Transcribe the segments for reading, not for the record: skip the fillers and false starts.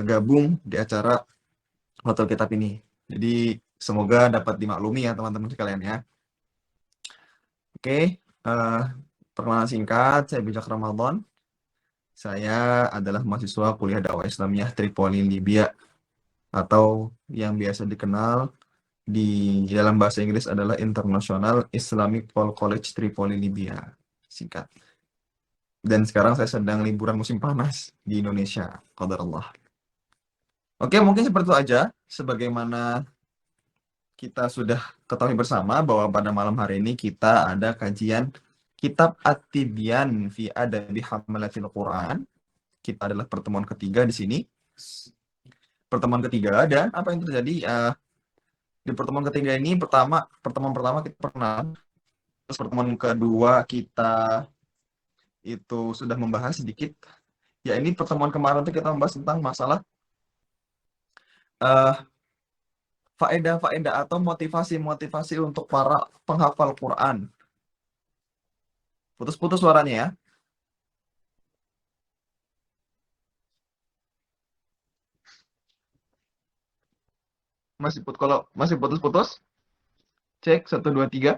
gabung di acara Hotel Kitab ini. Jadi semoga dapat dimaklumi ya teman-teman sekalian ya. Oke, perkenalan singkat, saya Bijak Ramadan. Saya adalah mahasiswa kuliah dakwah Islamiyah Tripoli, Libya, atau yang biasa dikenal di dalam bahasa Inggris adalah International Islamic Paul College Tripoli, Libya, singkat. Dan sekarang saya sedang liburan musim panas di Indonesia, qadarullah. Oke, mungkin seperti itu aja. Sebagaimana kita sudah ketahui bersama bahwa pada malam hari ini kita ada kajian Kitab At-Tibyan fi Adabi Hamalatil Quran. Kita adalah pertemuan ketiga di sini. Pertemuan ketiga, dan apa yang terjadi di pertemuan ketiga ini, pertemuan pertama kita pernah, terus pertemuan kedua kita itu sudah membahas sedikit. Ya, ini pertemuan kemarin itu kita membahas tentang masalah faedah-faedah atau motivasi-motivasi untuk para penghafal Quran. Putus-putus suaranya ya. Kalau masih putus-putus, cek 1 2 3.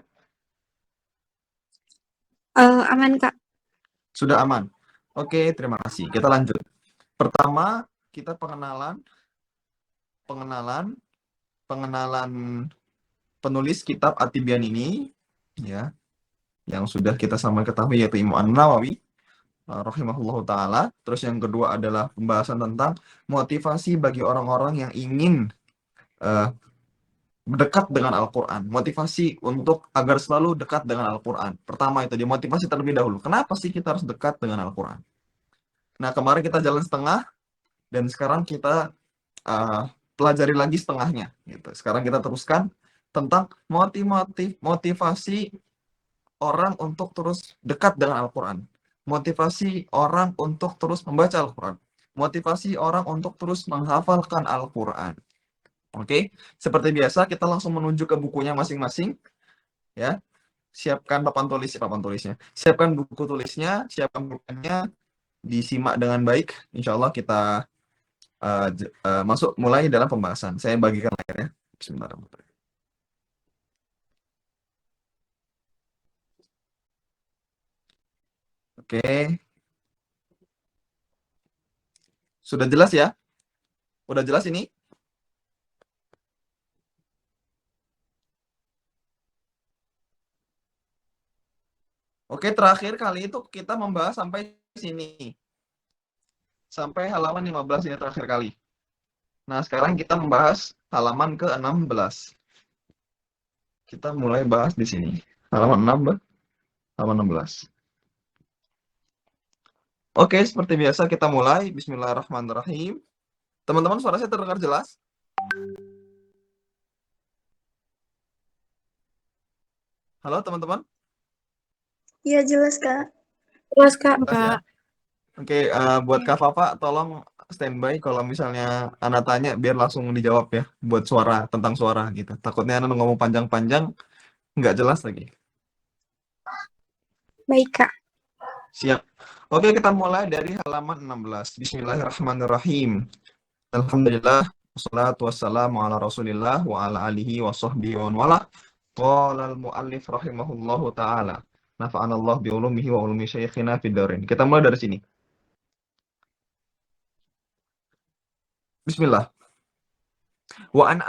Aman, Kak. Sudah aman. Oke, terima kasih. Kita lanjut. Pertama, kita pengenalan penulis kitab At-Tibyan ini ya, yang sudah kita sama ketahui yaitu Imam An-Nawawi rahimahullahu taala. Terus yang kedua adalah pembahasan tentang motivasi bagi orang-orang yang ingin dekat dengan Al-Quran. Motivasi untuk agar selalu dekat dengan Al-Quran. Pertama itu dimotivasi terlebih dahulu. Kenapa sih kita harus dekat dengan Al-Quran? Nah, kemarin kita jalan setengah, dan sekarang kita pelajari lagi setengahnya. Gitu. Sekarang kita teruskan tentang motivasi orang untuk terus dekat dengan Al-Quran. Motivasi orang untuk terus membaca Al-Quran. Motivasi orang untuk terus menghafalkan Al-Quran. Oke, seperti biasa kita langsung menuju ke bukunya masing-masing. Ya, siapkan papan tulisnya. Siapkan buku tulisnya, siapkan bukunya, disimak dengan baik. Insya Allah kita masuk mulai dalam pembahasan. Saya bagikan layarnya. Bismillahirrahmanirrahim. Oke. Sudah jelas ya? Udah jelas ini? Oke, terakhir kali itu kita membahas sampai sini. Sampai halaman 15 ini terakhir kali. Nah, sekarang kita membahas halaman ke-16. Kita mulai bahas di sini. Halaman 16. Oke, seperti biasa kita mulai. Bismillahirrahmanirrahim. Teman-teman, suara saya terdengar jelas? Halo, teman-teman? Iya, jelas, Kak. Jelas, Kak. Jelas ya? Oke, buat Kak Fafa, tolong standby kalau misalnya Ana tanya, biar langsung dijawab ya, buat tentang suara gitu. Takutnya Ana ngomong panjang-panjang, nggak jelas lagi. Baik, Kak. Siap. Oke, kita mulai dari halaman 16. Bismillahirrahmanirrahim. Alhamdulillah, wassalatu wassalamu ala rasulillah wa ala alihi wa sahbihi wa wala. Qala al-mu'allif rahimahullahu ta'ala. Nafa'anallah bi'ulumihi wa ulumi syekhina fid darin. Kita mulai dari sini. Bismillah. Wa an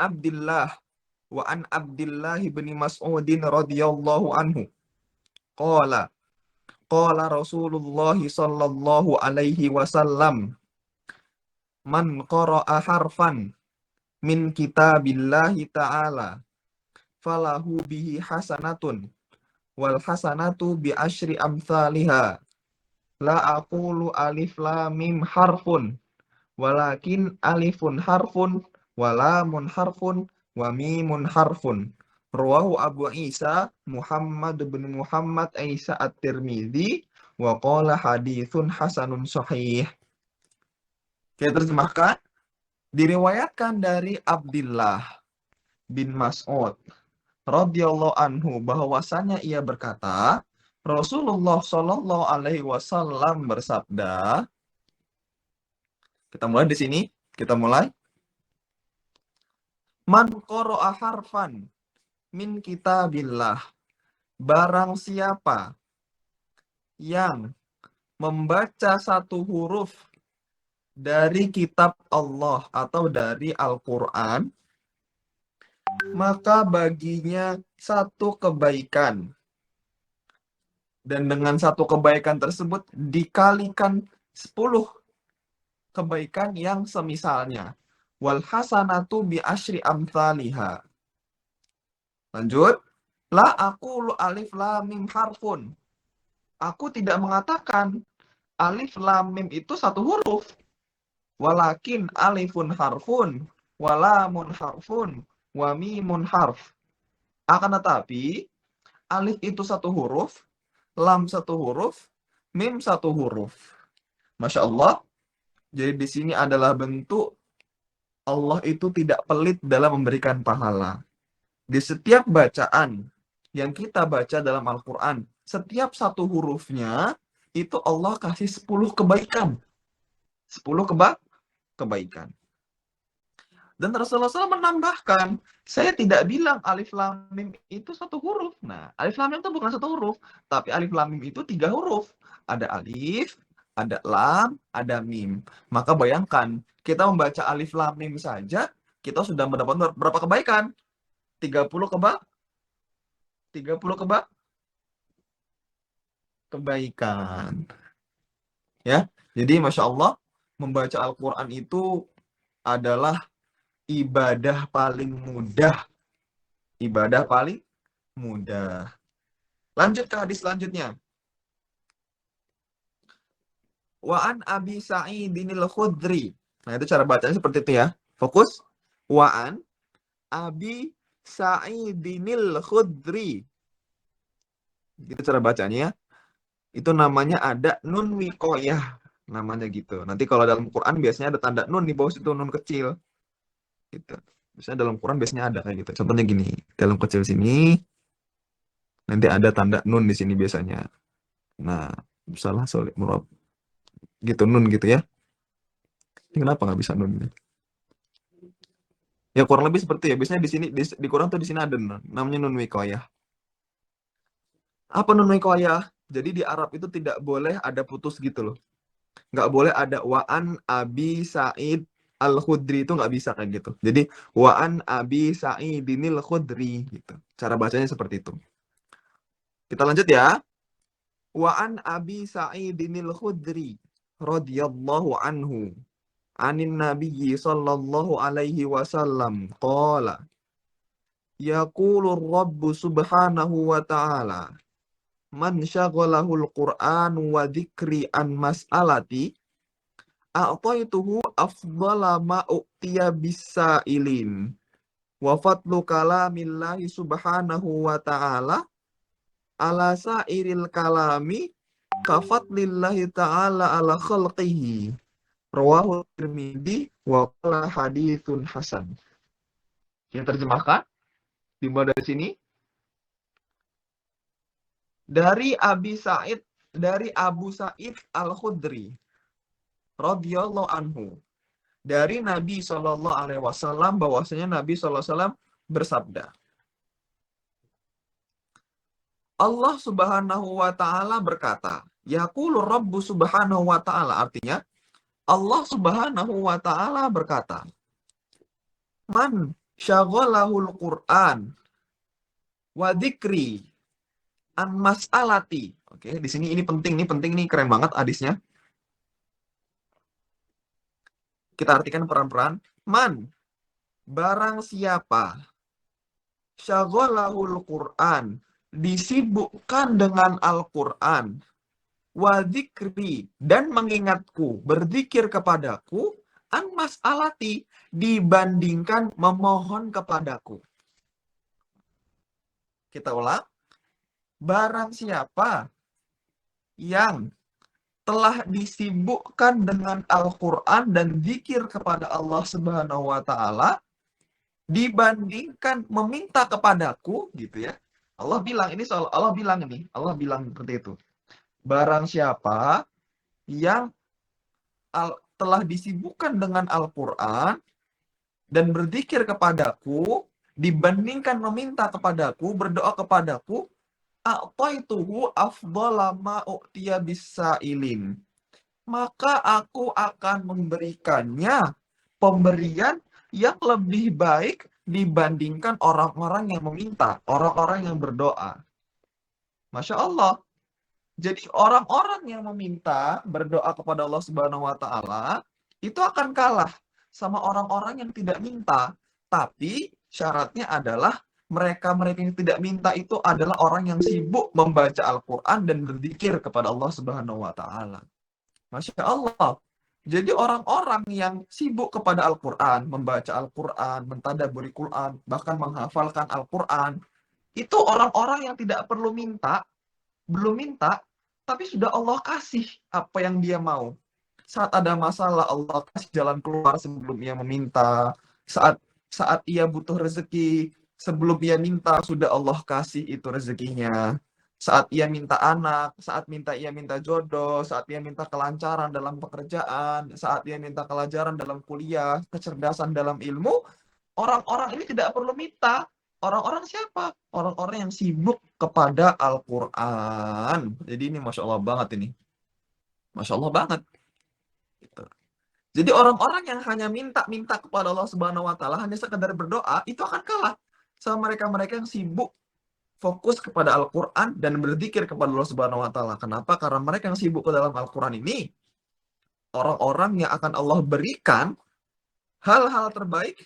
Abdillah bin Mas'udin radhiyallahu anhu. Qala Rasulullah sallallahu alaihi wasallam, man qara'a harfan min kitabillahi ta'ala falahu bihi hasanatun wal hasanatu bi asyri amthaliha. La aqulu alif lam mim harfun, walakin alifun harfun, walamun harfun, wa mimun harfun. Rawahu Abu Isa Muhammad bin Muhammad Isa At-Tirmidzi wa qala haditsun hasanun sahih. Kita terjemahkan. Diriwayatkan dari Abdullah bin Mas'ud radhiyallahu anhu bahwasanya ia berkata, Rasulullah Shallallahu alaihi wasallam bersabda, Kita mulai di sini. Kita mulai. Man qara'a harfan min kitabillah. Barang siapa yang membaca satu huruf dari kitab Allah atau dari Al-Quran, maka baginya satu kebaikan. Dan dengan satu kebaikan tersebut dikalikan 10 kebaikan yang semisalnya. Wal hasanatu bi asyri amthaliha. Lanjut. La aqulu alif lam mim harfun. Aku tidak mengatakan alif lam mim itu satu huruf. Walakin alifun harfun, walamun harfun, wa mimun harf. Akan tetapi alif itu satu huruf, lam satu huruf, mim satu huruf. Masya Allah. Jadi di sini adalah bentuk Allah itu tidak pelit dalam memberikan pahala. Di setiap bacaan yang kita baca dalam Al-Quran, setiap satu hurufnya itu Allah kasih 10 kebaikan. 10 kebaikan. Dan Rasulullah SAW menambahkan, saya tidak bilang alif lam mim itu satu huruf. Nah, alif lam mim itu bukan satu huruf, tapi alif lam mim itu 3 huruf. Ada alif, ada lam, ada mim. Maka bayangkan, kita membaca alif lam mim saja, kita sudah mendapat berapa kebaikan? 30 kebaikan. Ya, jadi Masya Allah, membaca Al-Quran itu adalah ibadah paling mudah. Ibadah paling mudah. Lanjut ke hadis selanjutnya. Wa an Abi Sa'idinil Khudri. Nah, itu cara bacanya seperti itu ya. Fokus. Wa an Abi Sa'idinil Khudri. Gitu cara bacanya ya. Itu namanya ada nun wiqoyah. Namanya gitu. Nanti kalau dalam Quran biasanya ada tanda nun di bawah situ, nun kecil. Gitu. Biasanya dalam Quran biasanya ada kayak gitu. Contohnya gini. Dalam kecil sini, nanti ada tanda nun di sini biasanya. Nah, salah solid murab. Gitu, nun gitu ya. Ini kenapa nggak bisa nun? Ya kurang lebih seperti ya. Biasanya di sini di Quran tuh di sini ada nun, namanya nun wiqayah. Apa nun wiqayah? Jadi di Arab itu tidak boleh ada putus gitu loh. Nggak boleh ada wa'an Abi Sa'id Al-Khudri, itu nggak bisa kayak gitu. Jadi wa'an Abi Sa'idinil Khudri gitu. Cara bacanya seperti itu. Kita lanjut ya. Wa'an Abi Sa'idinil Khudri radhiyallahu anhu anin nabiyyi sallallahu alaihi wasallam qala yaqulur rabbu subhanahu wa ta'ala man syaghalahul qur'an wa dzikri an mas'alati a'taituhu afdhala ma u'tiya bisailin wa fadlu kalamillahi subhanahu wa ta'ala ala sairil kalami kafadlillahi ta'ala ala khalqihi. Rawahu Tirmidzi wa qala haditsun hasan. Yang terjemahkan dimulai dari sini. Dari Abu Sa'id Al-Khudri radhiyallahu anhu. Dari Nabi sallallahu alaihi wasallam bahwasanya Nabi sallallahu alaihi wasallam bersabda. Allah Subhanahu wa taala berkata, yaqulu Rabbu Subhanahu wa taala, artinya Allah Subhanahu wa taala berkata, man syaghalahul Qur'an wa dzikri an mas'alati. Oke, di sini ini penting nih, keren banget hadisnya. Kita artikan peran-peran. Man, barang siapa syaghalahul Qur'an, disibukkan dengan Al-Qur'an, wa dzikri, dan mengingatku, berzikir kepadaku, an mas'alati, dibandingkan memohon kepadaku. Kita ulang. Barang siapa yang telah disibukkan dengan Al-Quran dan zikir kepada Allah Subhanahu wa Ta'ala, dibandingkan meminta kepadaku, gitu ya. Allah bilang seperti itu. Barang siapa yang telah disibukkan dengan Al-Quran dan berzikir kepadaku, dibandingkan meminta kepadaku, berdoa kepadaku, a'taituhu afdhala ma u'tiya bisailin. Maka aku akan memberikannya pemberian yang lebih baik dibandingkan orang-orang yang meminta, orang-orang yang berdoa. Masya Allah. Jadi orang-orang yang meminta, berdoa kepada Allah Subhanahu wa taala, itu akan kalah sama orang-orang yang tidak minta. Tapi syaratnya adalah mereka-mereka yang tidak minta itu adalah orang yang sibuk membaca Al-Qur'an dan berzikir kepada Allah Subhanahu wa taala. Masya Allah. Jadi orang-orang yang sibuk kepada Al-Qur'an, membaca Al-Qur'an, mentadabburi Quran, bahkan menghafalkan Al-Qur'an, itu orang-orang yang tidak perlu minta, belum minta, tapi sudah Allah kasih apa yang dia mau. Saat ada masalah, Allah kasih jalan keluar sebelum ia meminta. Saat saat ia butuh rezeki, sebelum ia minta, sudah Allah kasih itu rezekinya. Saat ia minta anak, saat ia minta jodoh, saat ia minta kelancaran dalam pekerjaan, saat ia minta kelancaran dalam kuliah, kecerdasan dalam ilmu, orang-orang ini tidak perlu minta. Orang-orang siapa? Orang-orang yang sibuk kepada Al-Quran. Jadi ini Masya Allah banget ini. Masya Allah banget. Gitu. Jadi orang-orang yang hanya minta-minta kepada Allah Subhanahu wa taala, hanya sekedar berdoa, itu akan kalah sama mereka-mereka yang sibuk fokus kepada Al-Quran dan berzikir kepada Allah Subhanahu wa taala. Kenapa? Karena mereka yang sibuk ke dalam Al-Quran ini orang-orang yang akan Allah berikan hal-hal terbaik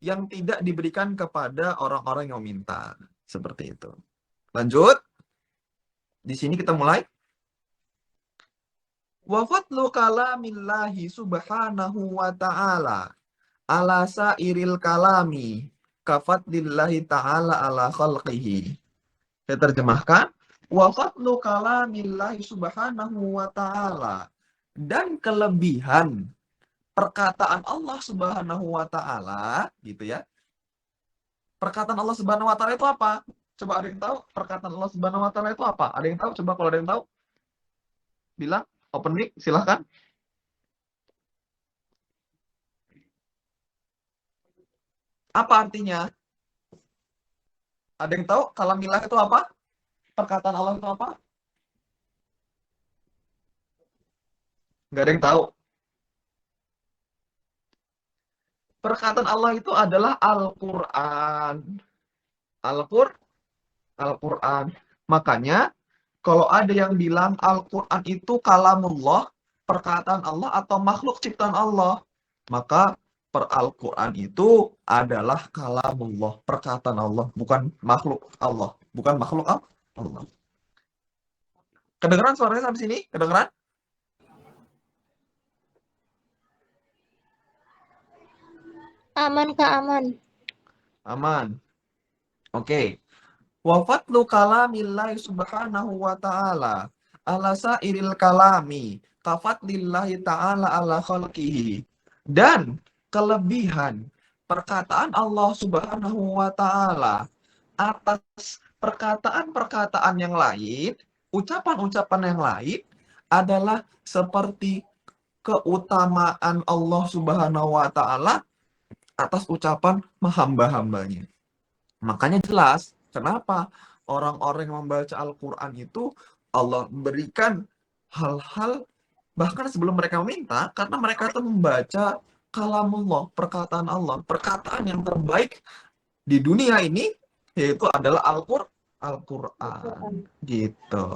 yang tidak diberikan kepada orang-orang yang meminta. Seperti itu. Lanjut. Di sini kita mulai. Wa fadlu kalamillahi subhanahu wa ta'ala ala sairil kalami kafadlillahi ta'ala ala khalqihi. Saya terjemahkan. Wa fadlu kalamillahi subhanahu wa ta'ala. Dan kelebihan perkataan Allah Subhanahu wa taala, gitu ya. Perkataan Allah Subhanahu wa taala itu apa? Coba ada yang tahu perkataan Allah Subhanahu wa taala itu apa? Ada yang tahu? Coba kalau ada yang tahu. Bilang, open mic, silahkan. Apa artinya? Ada yang tahu kalamilah itu apa? Perkataan Allah itu apa? Nggak ada yang tahu. Perkataan Allah itu adalah Al-Quran. Al-Quran. Makanya, kalau ada yang bilang Al-Quran itu kalamullah, perkataan Allah atau makhluk ciptaan Allah, maka Al-Quran itu adalah kalamullah, perkataan Allah, bukan makhluk Allah. Bukan makhluk Allah. Kedengeran suaranya sampai sini? Kedengeran? Aman, Kak, aman. Aman. Oke. Wa fadlu kalamillahi subhanahu wa ta'ala ala sairil kalami kafadlillahi ta'ala ala khalqihi. Dan kelebihan perkataan Allah Subhanahu wa taala atas perkataan-perkataan yang lain, ucapan-ucapan yang lain adalah seperti keutamaan Allah Subhanahu wa taala atas ucapan hamba-hambanya. Makanya jelas kenapa orang-orang yang membaca Al-Quran itu Allah berikan hal-hal bahkan sebelum mereka meminta, karena mereka itu membaca kalamullah, perkataan Allah, perkataan yang terbaik di dunia ini yaitu adalah Al-Quran. Gitu.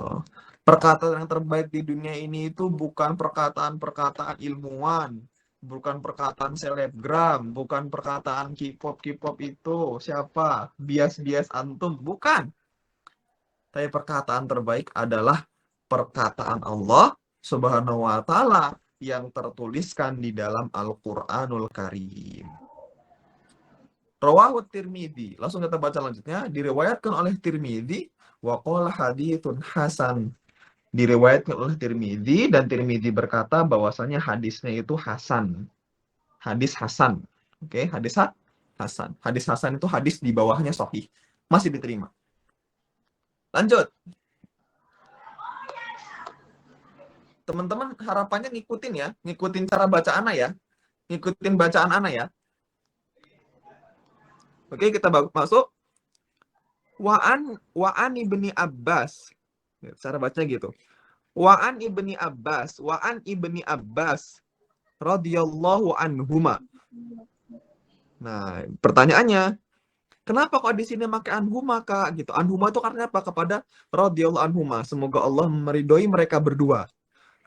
Perkataan yang terbaik di dunia ini itu bukan perkataan-perkataan ilmuwan, bukan perkataan selebgram, bukan perkataan K-pop itu siapa, bias-bias antum, bukan. Tapi perkataan terbaik adalah perkataan Allah Subhanahu wa taala yang tertuliskan di dalam Al-Qur'anul Karim. Rawahu Tirmidzi. Langsung kita baca lanjutnya. Diriwayatkan oleh Tirmidzi wa qala haditsun hasan. Diriwayatkan oleh Tirmidzi dan Tirmidzi berkata bahwasanya hadisnya itu hasan. Hadis hasan. Oke, hadis hasan. Hadis hasan itu hadis di bawahnya sahih. Masih diterima. Lanjut. Teman-teman harapannya ngikutin ya, ngikutin cara baca ana ya, ngikutin bacaan ana ya. Oke, kita masuk. Wa'an ibni Abbas. Cara baca gitu. Wa'an ibni Abbas radhiyallahu anhuma. Nah, pertanyaannya, kenapa kok di sini pakai anhuma, Kak? Gitu. Anhuma itu karena apa? Kepada radhiyallahu anhuma. Semoga Allah meridhoi mereka berdua.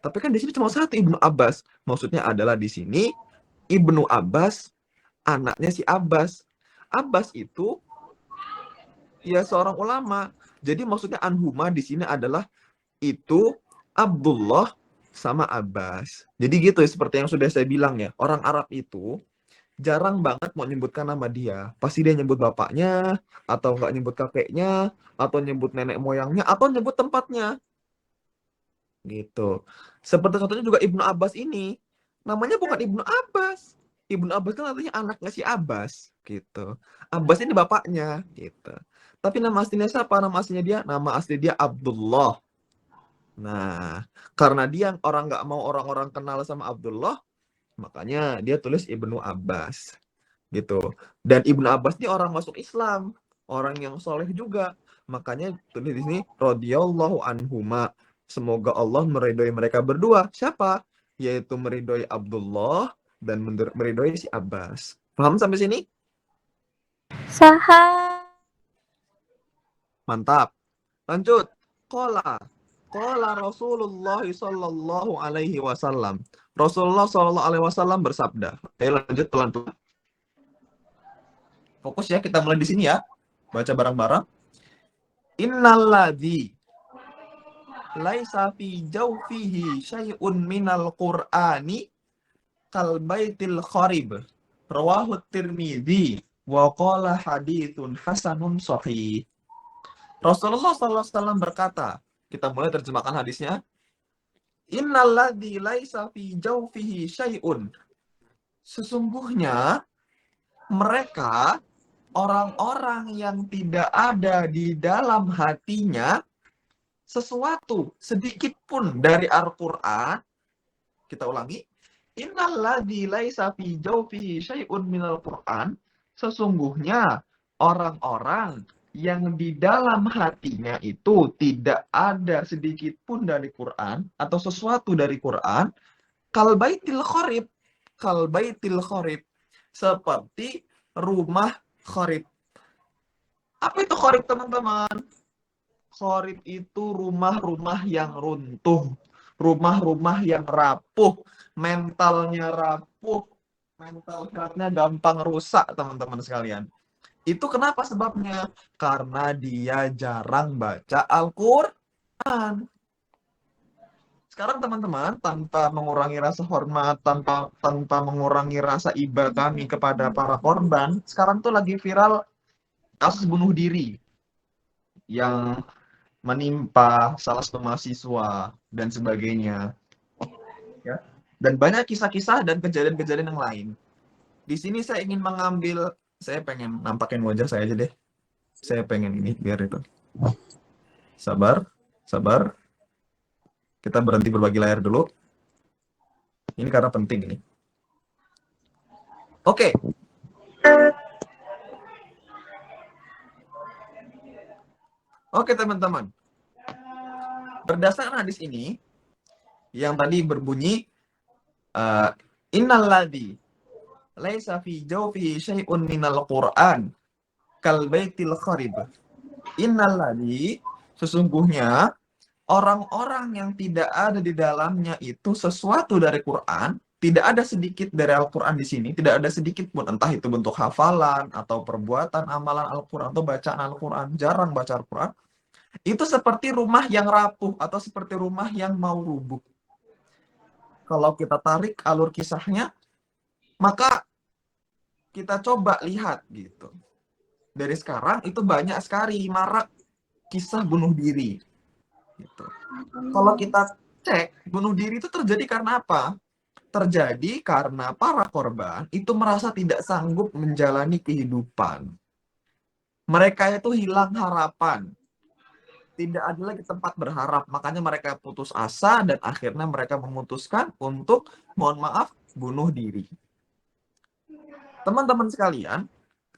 Tapi kan di sini cuma satu Ibnu Abbas. Maksudnya adalah di sini Ibnu Abbas, anaknya si Abbas. Abbas itu ya seorang ulama. Jadi maksudnya anhuma di sini adalah itu Abdullah sama Abbas. Jadi gitu seperti yang sudah saya bilang ya. Orang Arab itu jarang banget mau nyebutkan nama dia. Pasti dia nyebut bapaknya, atau nggak nyebut kakeknya, atau nyebut nenek moyangnya, atau nyebut tempatnya. Gitu. Seperti contohnya juga Ibnu Abbas ini. Namanya bukan Ibnu Abbas. Ibnu Abbas kan artinya anaknya si Abbas. Gitu. Abbas ini bapaknya. Gitu. Tapi nama aslinya siapa? Nama aslinya dia? Nama asli dia Abdullah. Nah, karena dia orang nggak mau orang-orang kenal sama Abdullah, makanya dia tulis Ibnu Abbas. Gitu. Dan Ibnu Abbas ini orang masuk Islam, orang yang soleh juga. Makanya tulis di sini radhiyallahu anhuma. Semoga Allah meridhoi mereka berdua. Siapa? Yaitu meridhoi Abdullah dan meridhoi si Abbas. Paham sampai sini? Saha. Mantap. Lanjut. Qala Rasulullah sallallahu alaihi wasallam. Rasulullah sallallahu alaihi wasallam bersabda. Ayo lanjut pelan-pelan. Fokus ya, kita mulai di sini ya. Baca bareng-bareng. Innalladzi laisa fi jawfihi syai'un minal qur'ani kal baitil kharib. Rawahu Tirmidzi wa qala haditsun hasanun sahih. Rasulullah sallallahu alaihi wasallam berkata, kita mulai terjemahkan hadisnya. Innalladzi laisa fi jawfihi syai'un. Sesungguhnya mereka orang-orang yang tidak ada di dalam hatinya sesuatu sedikit pun dari Al-Qur'an. Kita ulangi. Innalladzi laisa fi jawfihi syai'un minal Qur'an. Sesungguhnya orang-orang yang di dalam hatinya itu tidak ada sedikit pun dari Quran atau sesuatu dari Quran, kal baitil kharib, seperti rumah kharib. Apa itu kharib, teman-teman? Kharib itu rumah-rumah yang runtuh, rumah-rumah yang rapuh, mentalnya rapuh, mental health-nya gampang rusak, teman-teman sekalian. Itu kenapa sebabnya? Karena dia jarang baca Al-Quran. Sekarang teman-teman, tanpa mengurangi rasa hormat, tanpa mengurangi rasa iba kami kepada para korban, sekarang tuh lagi viral kasus bunuh diri yang menimpa salah satu mahasiswa dan sebagainya. Ya. Dan banyak kisah-kisah dan kejadian-kejadian yang lain. Di sini saya ingin mengambil, saya pengen nampakin wajah saya aja deh. Saya pengen ini biar itu. Sabar. Kita berhenti berbagi layar dulu. Ini karena penting ini. Oke. Oke, teman-teman. Berdasarkan hadis ini yang tadi berbunyi innalladzi laisa fi jawfihi syai'un minal Qur'an kal baitil kharib. Innalladzi, sesungguhnya orang-orang yang tidak ada di dalamnya itu sesuatu dari Quran, tidak ada sedikit dari Al-Quran di sini, tidak ada sedikit pun, entah itu bentuk hafalan atau perbuatan amalan Al-Quran atau bacaan Al-Quran, jarang baca Al-Quran, itu seperti rumah yang rapuh atau seperti rumah yang mau rubuh. Kalau kita tarik alur kisahnya, maka kita coba lihat gitu. Dari sekarang itu banyak sekali marak kisah bunuh diri. Gitu. Kalau kita cek, bunuh diri itu terjadi karena apa? Terjadi karena para korban itu merasa tidak sanggup menjalani kehidupan. Mereka itu hilang harapan. Tidak ada lagi tempat berharap. Makanya mereka putus asa dan akhirnya mereka memutuskan untuk, mohon maaf, bunuh diri. Teman-teman sekalian,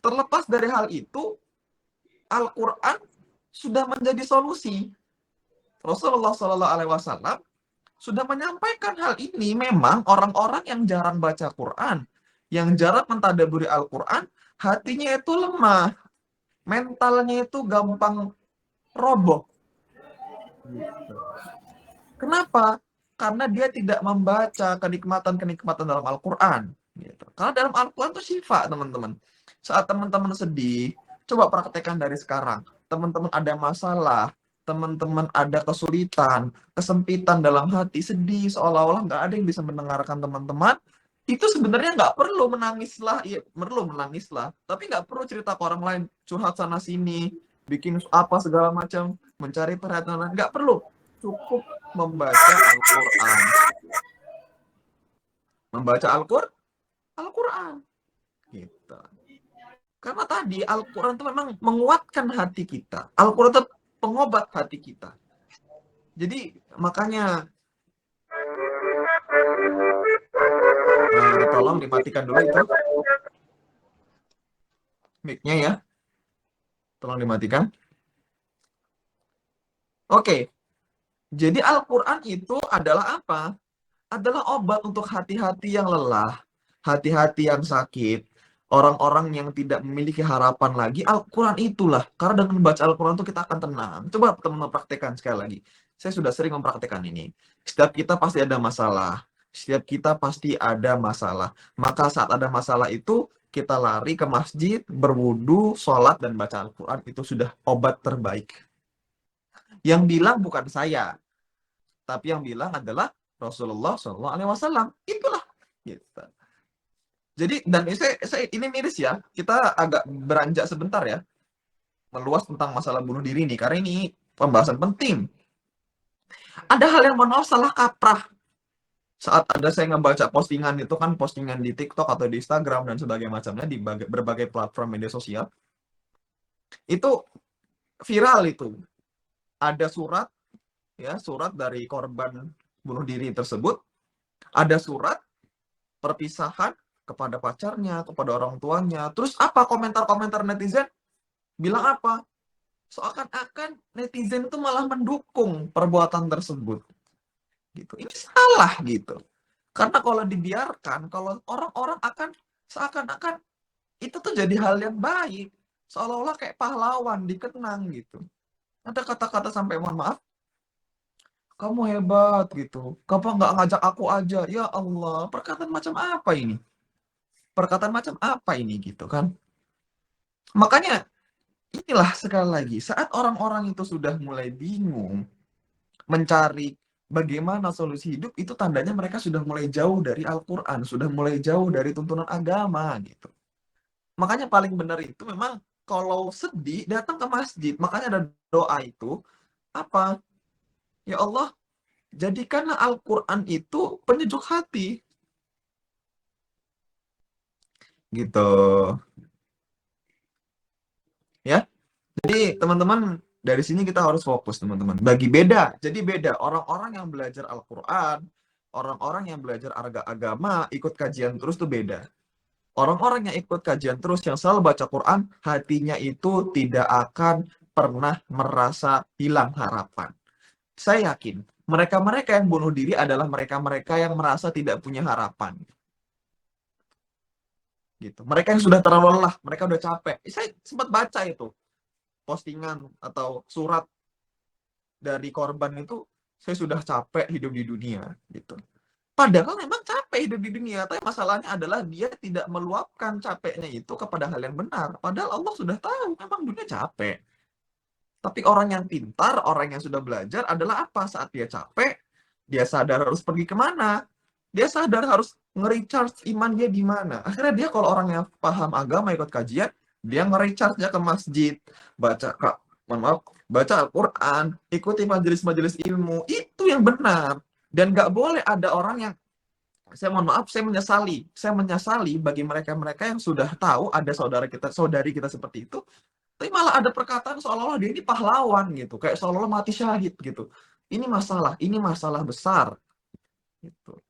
terlepas dari hal itu, Al-Quran sudah menjadi solusi. Rasulullah SAW sudah menyampaikan hal ini. Memang orang-orang yang jarang baca Quran, yang jarang mentadaburi Al-Quran, hatinya itu lemah, mentalnya itu gampang roboh. Gitu. Kenapa? Karena dia tidak membaca kenikmatan-kenikmatan dalam Al-Quran. Gitu. Karena dalam Al-Quran itu syifa, teman-teman. Saat teman-teman sedih, coba praktekkan dari sekarang. Teman-teman ada masalah, teman-teman ada kesulitan, kesempitan dalam hati, sedih, seolah-olah nggak ada yang bisa mendengarkan teman-teman. Itu sebenarnya nggak perlu menangislah, iya perlu menangislah, tapi nggak perlu cerita ke orang lain, curhat sana sini, bikin apa segala macam, mencari perhatian, nggak perlu. Cukup membaca Al-Quran. Membaca Al-Quran. Gitu. Karena tadi Al-Quran itu memang menguatkan hati kita. Al-Quran itu pengobat hati kita. Jadi makanya tolong dimatikan dulu itu mic-nya ya. Tolong dimatikan. Oke. Jadi Al-Quran itu adalah apa? Adalah obat untuk hati-hati yang lelah, hati-hati yang sakit, orang-orang yang tidak memiliki harapan lagi. Al-Quran itulah. Karena dengan membaca Al-Quran itu kita akan tenang. Coba teman-teman praktekkan sekali lagi. Saya sudah sering mempraktekkan ini. Setiap kita pasti ada masalah. Setiap kita pasti ada masalah. Maka saat ada masalah itu, kita lari ke masjid, berwudu, sholat, dan baca Al-Quran. Itu sudah obat terbaik. Yang bilang bukan saya, tapi yang bilang adalah Rasulullah SAW. Itulah. Gitu. Jadi, dan ini miris ya, kita agak beranjak sebentar ya, meluas tentang masalah bunuh diri ini, karena ini pembahasan penting. Ada hal yang mohon maaf salah kaprah. Saat ada saya ngebaca postingan itu kan, postingan di TikTok atau di Instagram dan sebagainya macamnya, di berbagai platform media sosial, itu viral itu. Ada surat, ya surat dari korban bunuh diri tersebut, ada surat perpisahan kepada pacarnya, kepada orang tuanya. Terus apa komentar-komentar netizen? Bilang apa? Seakan-akan netizen itu malah mendukung perbuatan tersebut. Gitu. Ini salah gitu. Karena kalau dibiarkan, kalau orang-orang akan seakan-akan itu tuh jadi hal yang baik. Seolah-olah kayak pahlawan, dikenang gitu. Ada kata-kata sampai mohon maaf, kamu hebat gitu. Kamu nggak ngajak aku aja. Ya Allah, perkataan macam apa ini? Perkataan macam apa ini gitu kan? Makanya inilah sekali lagi, saat orang-orang itu sudah mulai bingung mencari bagaimana solusi hidup, itu tandanya mereka sudah mulai jauh dari Al-Quran, sudah mulai jauh dari tuntunan agama gitu. Makanya paling benar itu memang kalau sedih datang ke masjid. Makanya ada doa itu apa? Ya Allah, jadikanlah Al-Quran itu penyejuk hati. Gitu. Ya. Jadi teman-teman, dari sini kita harus fokus teman-teman. Jadi beda orang-orang yang belajar Al-Quran, orang-orang yang belajar agama, ikut kajian terus tuh beda. Orang-orang yang ikut kajian terus, yang selalu baca Quran, hatinya itu tidak akan pernah merasa hilang harapan. Saya yakin, mereka-mereka yang bunuh diri adalah mereka-mereka yang merasa tidak punya harapan. Gitu. Mereka yang sudah terlalu lelah, mereka udah capek. Saya sempat baca itu postingan atau surat dari korban itu, saya sudah capek hidup di dunia gitu. Padahal memang capek hidup di dunia, tapi masalahnya adalah dia tidak meluapkan capeknya itu kepada hal yang benar. Padahal Allah sudah tahu memang dunia capek. Tapi orang yang pintar, orang yang sudah belajar adalah apa? Saat dia capek, dia sadar harus pergi kemana. Dia sadar harus nge-recharge iman dia di mana. Akhirnya dia kalau orang yang paham agama, ikut kajian, dia nge-recharge-nya ke masjid, baca Al-Quran, ikuti majelis-majelis ilmu. Itu yang benar. Dan nggak boleh ada orang yang, saya mohon maaf, saya menyesali bagi mereka-mereka yang sudah tahu ada saudari kita seperti itu, Tapi malah ada perkataan seolah-olah dia ini pahlawan gitu, kayak seolah-olah mati syahid gitu. Ini masalah besar gitu.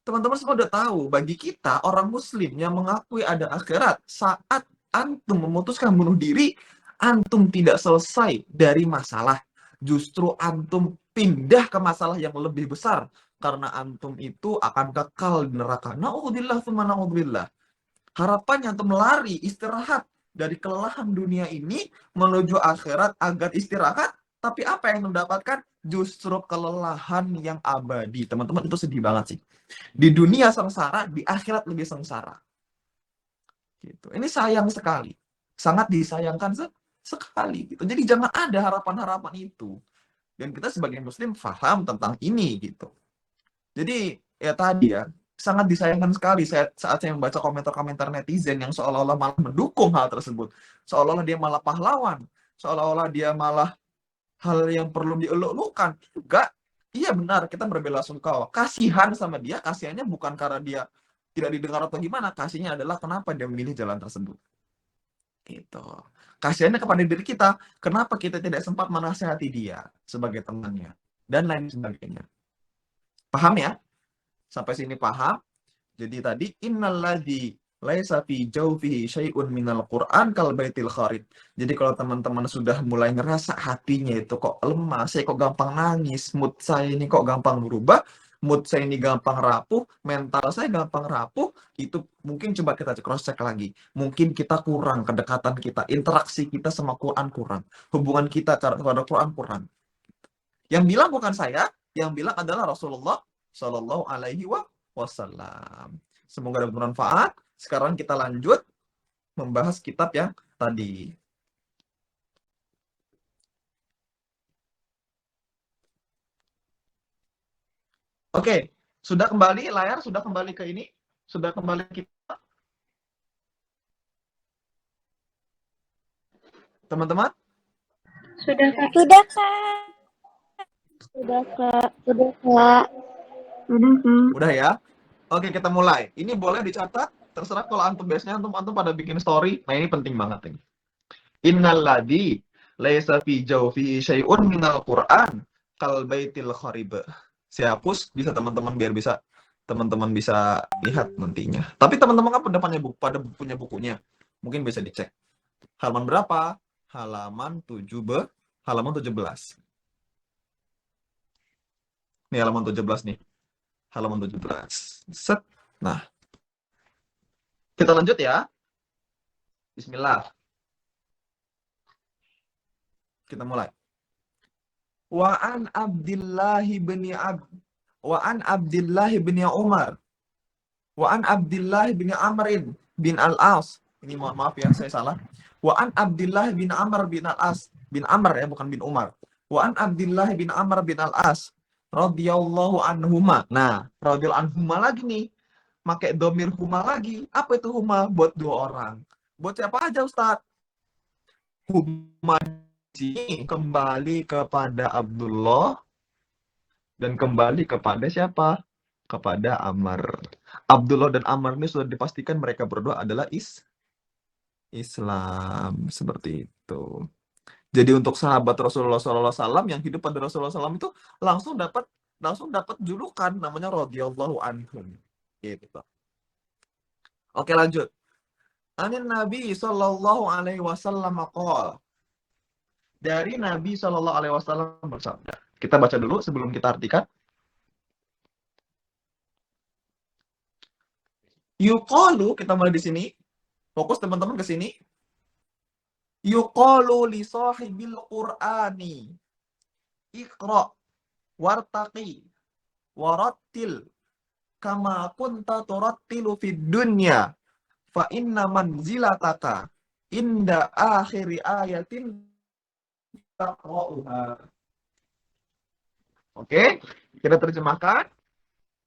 Teman-teman semua udah tahu, bagi kita orang muslim yang mengakui ada akhirat, saat antum memutuskan bunuh diri, antum tidak selesai dari masalah. Justru antum pindah ke masalah yang lebih besar karena antum itu akan kekal di neraka. Na'udzubillah tsumma na'udzubillah. Harapannya antum lari, istirahat dari kelelahan dunia ini menuju akhirat agar istirahat, tapi apa yang mendapatkan? Justru kelelahan yang abadi. Teman-teman, itu sedih banget sih. Di dunia sengsara, di akhirat lebih sengsara. Gitu. Ini sayang sekali. Sangat disayangkan sekali. Gitu. Jadi jangan ada harapan-harapan itu. Dan kita sebagai muslim paham tentang ini gitu. Jadi ya tadi ya, sangat disayangkan sekali saat saya membaca komentar-komentar netizen yang seolah-olah malah mendukung hal tersebut. Seolah-olah dia malah pahlawan. Seolah-olah dia malah hal yang perlu dieluk-elukan. Enggak. Iya benar, kita berbelasungkawa. Kasihan sama dia, kasihannya bukan karena dia tidak didengar atau gimana, kasihnya adalah kenapa dia memilih jalan tersebut. Gitu. Kasihannya kepada diri kita, kenapa kita tidak sempat menasihati dia sebagai temannya dan lain sebagainya. Paham ya? Sampai sini paham? Jadi tadi innalladzi laisa fi jawfihi syai'un minal Qur'an kal baitil kharib. Jadi kalau teman-teman sudah mulai ngerasa hatinya itu kok lemah, saya kok gampang nangis, mood saya ini kok gampang berubah, mood saya ini gampang rapuh, mental saya gampang rapuh, itu mungkin coba kita cross check lagi. Mungkin kita kurang kedekatan kita, interaksi kita sama Quran kurang, hubungan kita kepada Quran kurang. Yang bilang bukan saya, yang bilang adalah Rasulullah Shallallahu Alaihi Wasallam. Semoga dapat bermanfaat. Sekarang kita lanjut membahas kitab yang tadi. Oke, sudah kembali layar, sudah kembali ke ini, sudah kembali ke kita, teman-teman. Sudah, Kak. Sudah, Kak. Sudah, Kak. Sudah, Kak. Udah ya. Oke, kita mulai. Ini boleh dicatat. Terserah kalau antum biasanya antum pada bikin story. Nah, ini penting banget ini. Innalladzi laisa fi jawfihi syai'un minal Qur'an kal baitil kharib. Saya hapus bisa teman-teman biar bisa teman-teman bisa lihat nantinya. Tapi teman-teman kan pada punya bukunya. Mungkin bisa dicek. Halaman berapa? Halaman 17. Nih halaman 17 nih. Halaman 17. Set. Nah. Kita lanjut ya. Bismillah. Kita mulai. Wa an Abdillah bin Umar. Wa an Abdillah bin Amr bin Al-As. Ini mohon maaf ya, saya salah. Wa an Abdillah bin Amr bin Al-As. Bin Amr ya, bukan bin Umar. Wa an Abdillah bin Amr bin Al-As radhiyallahu anhuma. Nah, radhiyallahu anhuma lagi nih. Pakai domir huma lagi. Apa itu huma? Buat dua orang. Buat siapa aja, Ustaz? Huma kembali kepada Abdullah dan kembali kepada siapa? Kepada Amr. Abdullah dan Amr ini sudah dipastikan mereka berdua adalah Islam. Seperti itu. Jadi untuk sahabat Rasulullah SAW yang hidup pada Rasulullah SAW itu langsung dapat julukan namanya radhiyallahu anhum. Gitu. Oke, lanjut. Anin Nabi sallallahu alaihi wasallam qala. Dari Nabi sallallahu alaihi wasallam bersabda. Kita baca dulu sebelum kita artikan. Yuqalu, kita mulai di sini. Fokus teman-teman ke sini. Yuqalu li sahibil Qur'ani. Iqra wartaqi warattil kama kunta turattilu fid dunya fa inna manzilataka inda akhiri ayatin taqra'uha. Oke, kita terjemahkan.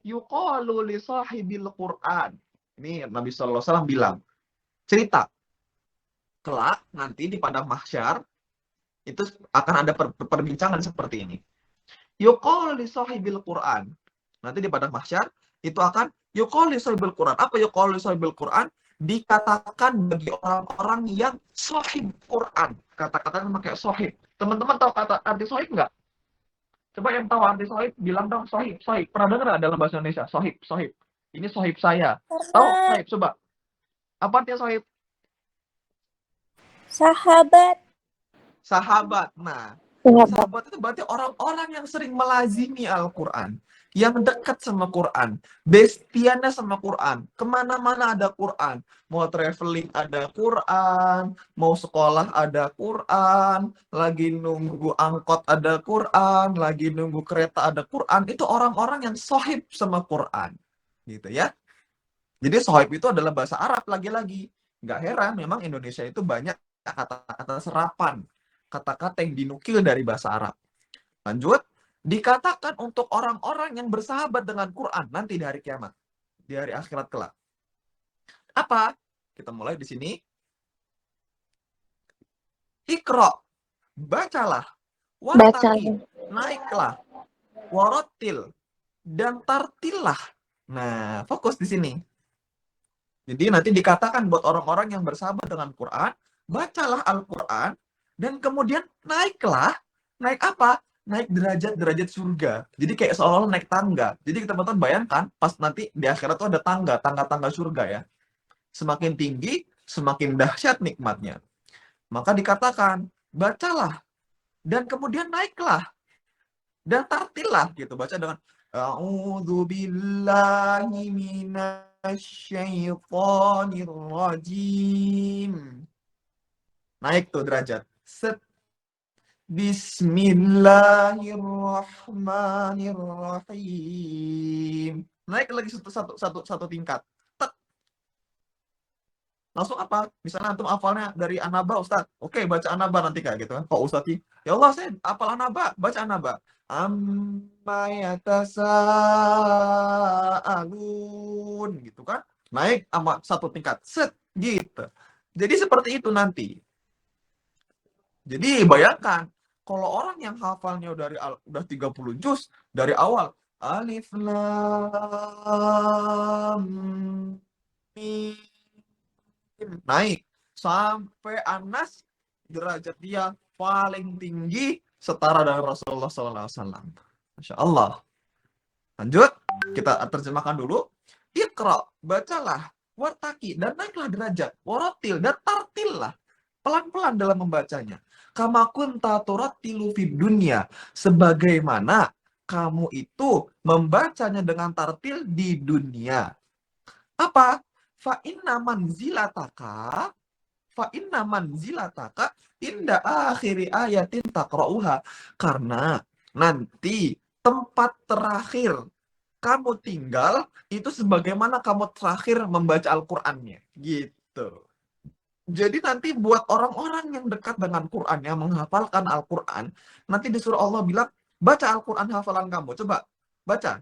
Yuqalu li sahibil Qur'an. Ini Nabi sallallahu alaihi wasallam bilang, cerita kelak nanti di padang mahsyar itu akan ada perbincangan seperti ini. Yuqalu li sahibil Qur'an. Nanti di padang mahsyar itu akan yuqalu li sahibil Qur'an. Apa yuqalu li sahibil Qur'an? dikatakan bagi orang-orang yang sahib Quran. Kata-kata pakai sahib. Teman-teman tahu kata arti sahib nggak? Coba yang tahu arti sahib, bilang dong sahib, sahib. Pernah dengar nggak dalam bahasa Indonesia? Sahib, sahib. Ini sahib saya. Tahu sahib? Coba. Apa artinya sahib? Sahabat. Sahabat. Nah, Sahabat. sahabat itu berarti orang-orang yang sering melazimi Al-Quran, yang dekat sama Quran, bestiannya sama Quran, kemana-mana ada Quran, mau traveling ada Quran, mau sekolah ada Quran, lagi nunggu angkot ada Quran, lagi nunggu kereta ada Quran, itu orang-orang yang sohib sama Quran, gitu ya. Jadi sohib itu adalah bahasa Arab lagi-lagi. Nggak heran, memang Indonesia itu banyak kata-kata serapan, kata-kata yang dinukil dari bahasa Arab. Lanjut, dikatakan untuk orang-orang yang bersahabat dengan Quran nanti di hari kiamat, di hari akhirat kelak. Apa? Kita mulai di sini. Iqra, bacalah. Wartaki, naiklah. Warotil, dan tartillah. Nah, fokus di sini. Jadi nanti dikatakan buat orang-orang yang bersahabat dengan Quran, bacalah Al-Quran, dan kemudian naiklah. Naik apa? Naik derajat-derajat surga. Jadi kayak seolah-olah naik tangga. Jadi teman-teman bayangkan, pas nanti di akhirat itu ada tangga, tangga-tangga surga ya. Semakin tinggi, semakin dahsyat nikmatnya. Maka dikatakan, bacalah, dan kemudian naiklah. Dan tartillah, gitu. Baca dengan, A'udzu billahi minasyaitonir rajim. Naik tuh derajat. Set. Bismillahirrahmanirrahim. Naik lagi satu tingkat. Tek. Langsung apa? Misalnya antum hafalnya dari An-Naba, Ustaz. Oke, baca An-Naba nanti kayak gitu kan. Kok Ustaz sih? Ya Allah, saya hafal An-Naba, baca An-Naba. Amma yatasaalun gitu kan. Naik sama satu tingkat. Set gitu. Jadi seperti itu nanti. Jadi bayangkan kalau orang yang hafalnya udah 30 juz dari awal, alif lam mim, naik sampai Anas, derajat dia paling tinggi setara dengan Rasulullah SAW. Masya Allah. Lanjut, kita terjemahkan dulu. Iqra, bacalah, wartaki, dan naiklah derajat, waratil, dan tartillah. Pelan-pelan dalam membacanya. Kama kunta turattilu fid dunya, sebagaimana kamu itu membacanya dengan tartil di dunia. Apa? Fa inna manzilataka inda akhiri ayatin taqra'uha. Karena nanti tempat terakhir kamu tinggal itu sebagaimana kamu terakhir membaca Al-Qur'annya. Gitu. Jadi nanti buat orang-orang yang dekat dengan Quran, yang menghafalkan Al-Quran, nanti disuruh Allah bilang, baca Al-Quran hafalan kamu. Coba, baca.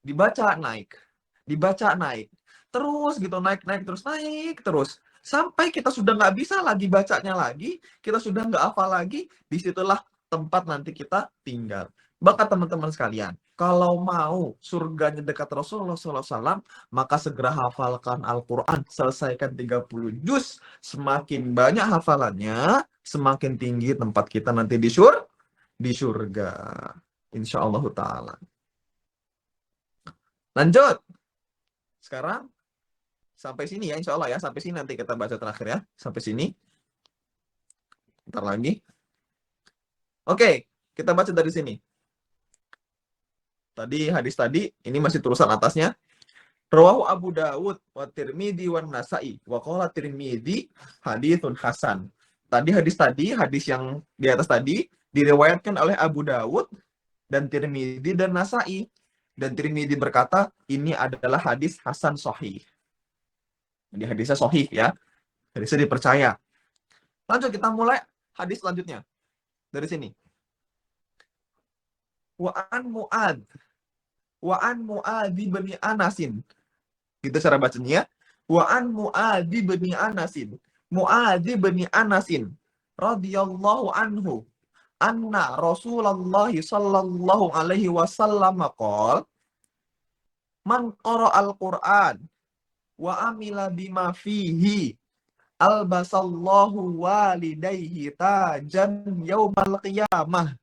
Dibaca, naik. Dibaca, naik. Terus gitu, naik terus. Sampai kita sudah nggak bisa lagi bacanya lagi, kita sudah nggak hafal lagi, disitulah tempat nanti kita tinggal. Maka teman-teman sekalian, kalau mau surganya dekat Rasulullah SAW, maka segera hafalkan Al-Quran, selesaikan 30 juz. Semakin banyak hafalannya, semakin tinggi tempat kita nanti di surga. Insya Allah Ta'ala. Lanjut. Sekarang, sampai sini ya, insya Allah ya. Sampai sini nanti kita baca terakhir ya. Sampai sini. Bentar lagi. Oke, kita baca dari sini. Tadi hadis tadi, ini masih tulisan atasnya. Rawahu Abu Dawud wa Tirmidzi wan Nasa'i wa qala Tirmidzi haditsun hasan. Hadis yang di atas tadi diriwayatkan oleh Abu Dawud dan Tirmidzi dan Nasa'i. Dan Tirmidzi berkata, ini adalah hadis hasan sahih. Jadi hadisnya sahih ya. Hadisnya dipercaya. Lanjut kita mulai hadis selanjutnya. Dari sini. Wa an Mu'adz bin Anasin. Gitu cara bacanya. Wa an Mu'adz bin Anasin. Mu'adz bin Anasin radhiyallahu anhu anna Rasulullah sallallahu alaihi wasallam qol man qara al-Qur'an wa amila bima fihi albasallahu walidayhi tajan yaumal qiyamah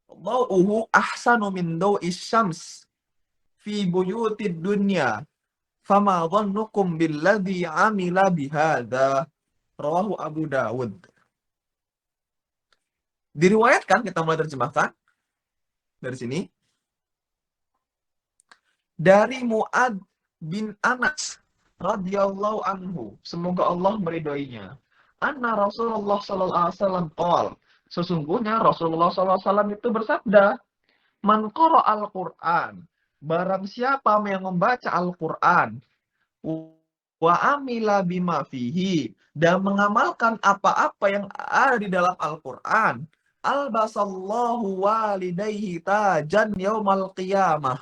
dhau'uhu ahsanu min dhau'is syams fi buyutid dunya fama dhannukum billadhi amila bihadza rawahu Abu Dawud. Diriwayatkan, kita mulai terjemahkan dari sini, dari Mu'ad bin Anas radhiyallahu anhu, semoga Allah meridhoinya, anna Rasulullah sallallahu alaihi wasallam qol, sesungguhnya Rasulullah sallallahu alaihi wasallam itu bersabda, man qara'al Qur'an, barang siapa yang membaca Al-Qur'an, wa amila bima fihi, dan mengamalkan apa-apa yang ada di dalam Al-Qur'an, albasallahu walidayhi tajan yaumal qiyamah,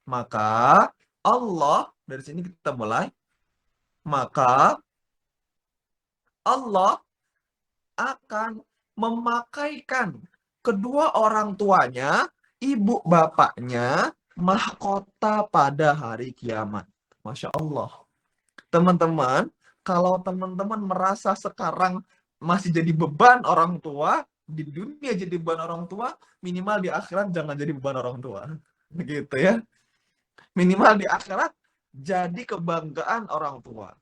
maka Allah, dari sini kita mulai, maka Allah akan memakaikan kedua orang tuanya, ibu bapaknya, mahkota pada hari kiamat. Masya Allah. Teman-teman, kalau teman-teman merasa sekarang masih jadi beban orang tua, di dunia jadi beban orang tua, minimal di akhirat jangan jadi beban orang tua. Begitu ya. Minimal di akhirat jadi kebanggaan orang tua.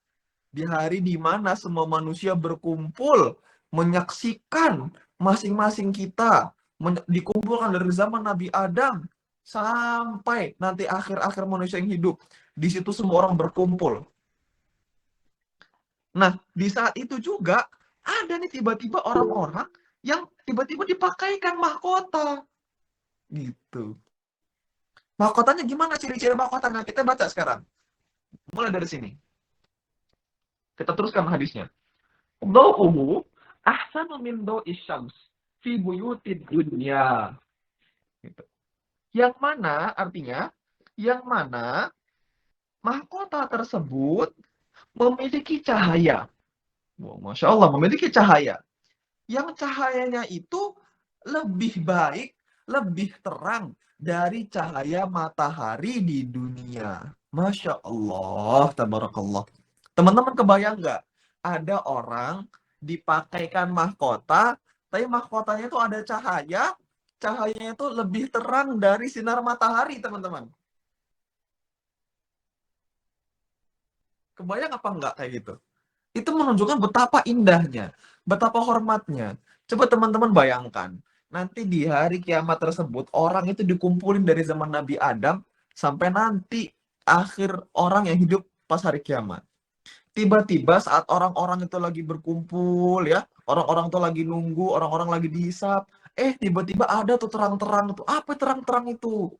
Di hari di mana semua manusia berkumpul menyaksikan masing-masing kita dikumpulkan dari zaman Nabi Adam sampai nanti akhir-akhir manusia yang hidup. Di situ semua orang berkumpul. Nah, di saat itu juga ada nih tiba-tiba orang-orang yang tiba-tiba dipakaikan mahkota. Gitu. Mahkotanya gimana, ciri-ciri mahkotanya? Kita baca sekarang. Mulai dari sini. Kita teruskan hadisnya. Dhau'uhu ahsanu min dhau'is syams fi buyutid dunya. Gitu. Yang mana artinya, yang mana mahkota tersebut memiliki cahaya. Wow, Masya Allah, memiliki cahaya. Yang cahayanya itu lebih baik, lebih terang dari cahaya matahari di dunia. Masya Allah, tabarakallah. Teman-teman kebayang nggak? Ada orang dipakaikan mahkota, tapi mahkotanya itu ada cahaya, cahayanya itu lebih terang dari sinar matahari, teman-teman. Kebayang apa enggak kayak gitu? Itu menunjukkan betapa indahnya, betapa hormatnya. Coba teman-teman bayangkan, nanti di hari kiamat tersebut, orang itu dikumpulin dari zaman Nabi Adam sampai nanti akhir orang yang hidup pas hari kiamat. Tiba-tiba saat orang-orang itu lagi berkumpul ya, orang-orang itu lagi nunggu, orang-orang lagi dihisap, tiba-tiba ada tuh terang-terang itu. Apa terang-terang itu?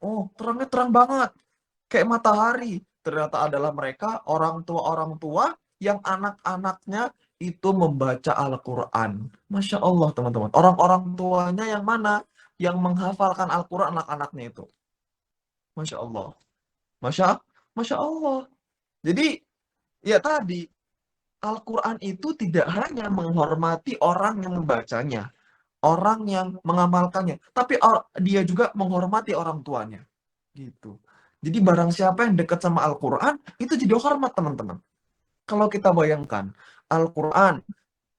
Oh, terangnya terang banget. Kayak matahari. Ternyata adalah mereka orang tua yang anak-anaknya itu membaca Al-Quran. Masya Allah, teman-teman. Orang-orang tuanya yang mana? Yang menghafalkan Al-Quran anak-anaknya itu. Masya Allah. Masya Allah. Jadi, ya tadi, Al-Quran itu tidak hanya menghormati orang yang membacanya, orang yang mengamalkannya, tapi dia juga menghormati orang tuanya. Gitu. Jadi barang siapa yang dekat sama Al-Quran, itu jadi hormat, teman-teman. Kalau kita bayangkan, Al-Quran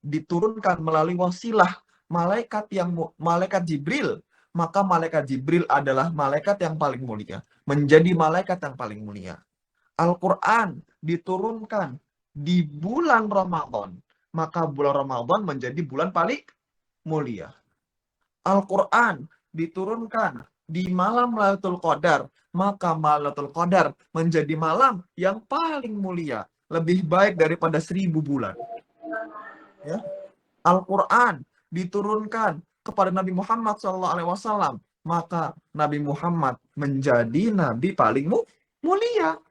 diturunkan melalui wasilah malaikat Jibril, maka malaikat Jibril adalah malaikat yang paling mulia, menjadi malaikat yang paling mulia. Al-Quran diturunkan di bulan Ramadan, maka bulan Ramadan menjadi bulan paling mulia. Al-Quran diturunkan di malam Lailatul Qadar, maka Lailatul Qadar menjadi malam yang paling mulia, lebih baik daripada 1000 bulan. Ya. Al-Quran diturunkan kepada Nabi Muhammad SAW, maka Nabi Muhammad menjadi Nabi paling mulia.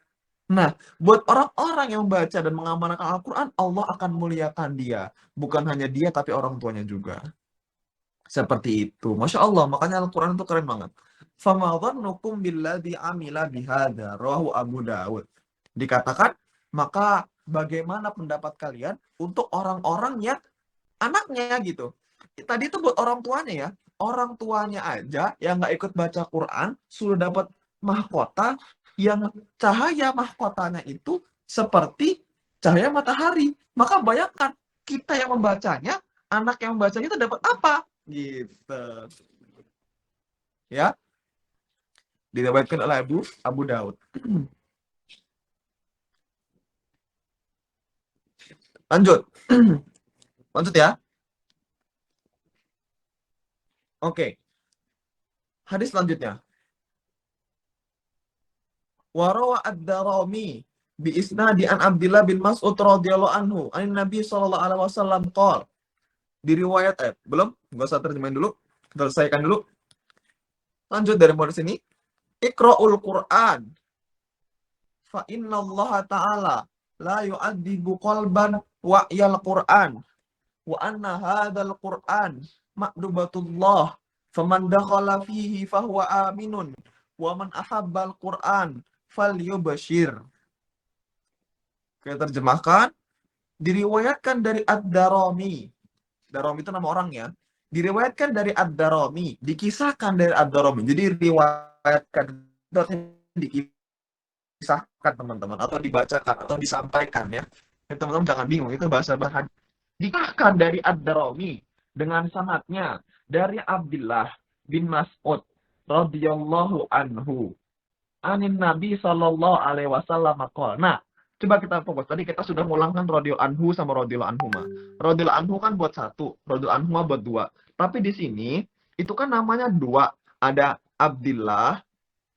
Nah, buat orang-orang yang membaca dan mengamalkan Al-Quran, Allah akan muliakan dia. Bukan hanya dia, tapi orang tuanya juga. Seperti itu. Masya Allah, makanya Al-Quran itu keren banget. Fama dhannukum billadzi amila bihadza, rawahu Abu Dawud. Dikatakan, maka bagaimana pendapat kalian untuk orang-orang yang anaknya gitu. Tadi itu buat orang tuanya ya. Orang tuanya aja yang nggak ikut baca Quran, sudah dapat mahkota, yang cahaya mahkotanya itu seperti cahaya matahari. Maka bayangkan, kita yang membacanya, anak yang membacanya itu dapat apa? Gitu. Ya, diriwayatkan oleh Abu Daud. Lanjut. Lanjut ya. Oke. Hadis selanjutnya. Warawa ad-Darimi bi isnadi an Abdullah bin Mas'ud radhiyallahu anhu, an Nabi sallallahu alaihi wasallam qol. Diriwayat belum? Enggak usah terjemahin dulu. Kita selesaikan dulu. Lanjut dari mulai sini. Iqra'ul Qur'an. Fa innallaha ta'ala la yu'adzibu qalban wa'yal Qur'an. Wa anna hadzal Qur'an ma'dubatullah. Faman dakhala fihi fahuwa aminun. Wa man ahabbal Qur'an falyubashir. Kita terjemahkan, diriwayatkan dari Ad-Darimi. Darimi itu nama orang ya. Diriwayatkan dari Ad-Darimi, dikisahkan dari Ad-Darimi. Jadi riwayatkan dikisahkan teman-teman, atau dibacakan atau disampaikan ya. Teman-teman jangan bingung, itu bahasa hadis. Dikisahkan dari Ad-Darimi dengan sanadnya dari Abdullah bin Mas'ud radhiyallahu anhu. Anin Nabi sallallahu alaihi wasallam qol. Nah, coba kita fokus. Tadi kita sudah ngulangkan radhiyallahu anhu sama radhiyallahu anhuma. Radhiyallahu anhu kan buat satu, radhiyallahu anhuma buat dua. Tapi di sini itu kan namanya dua. Ada Abdullah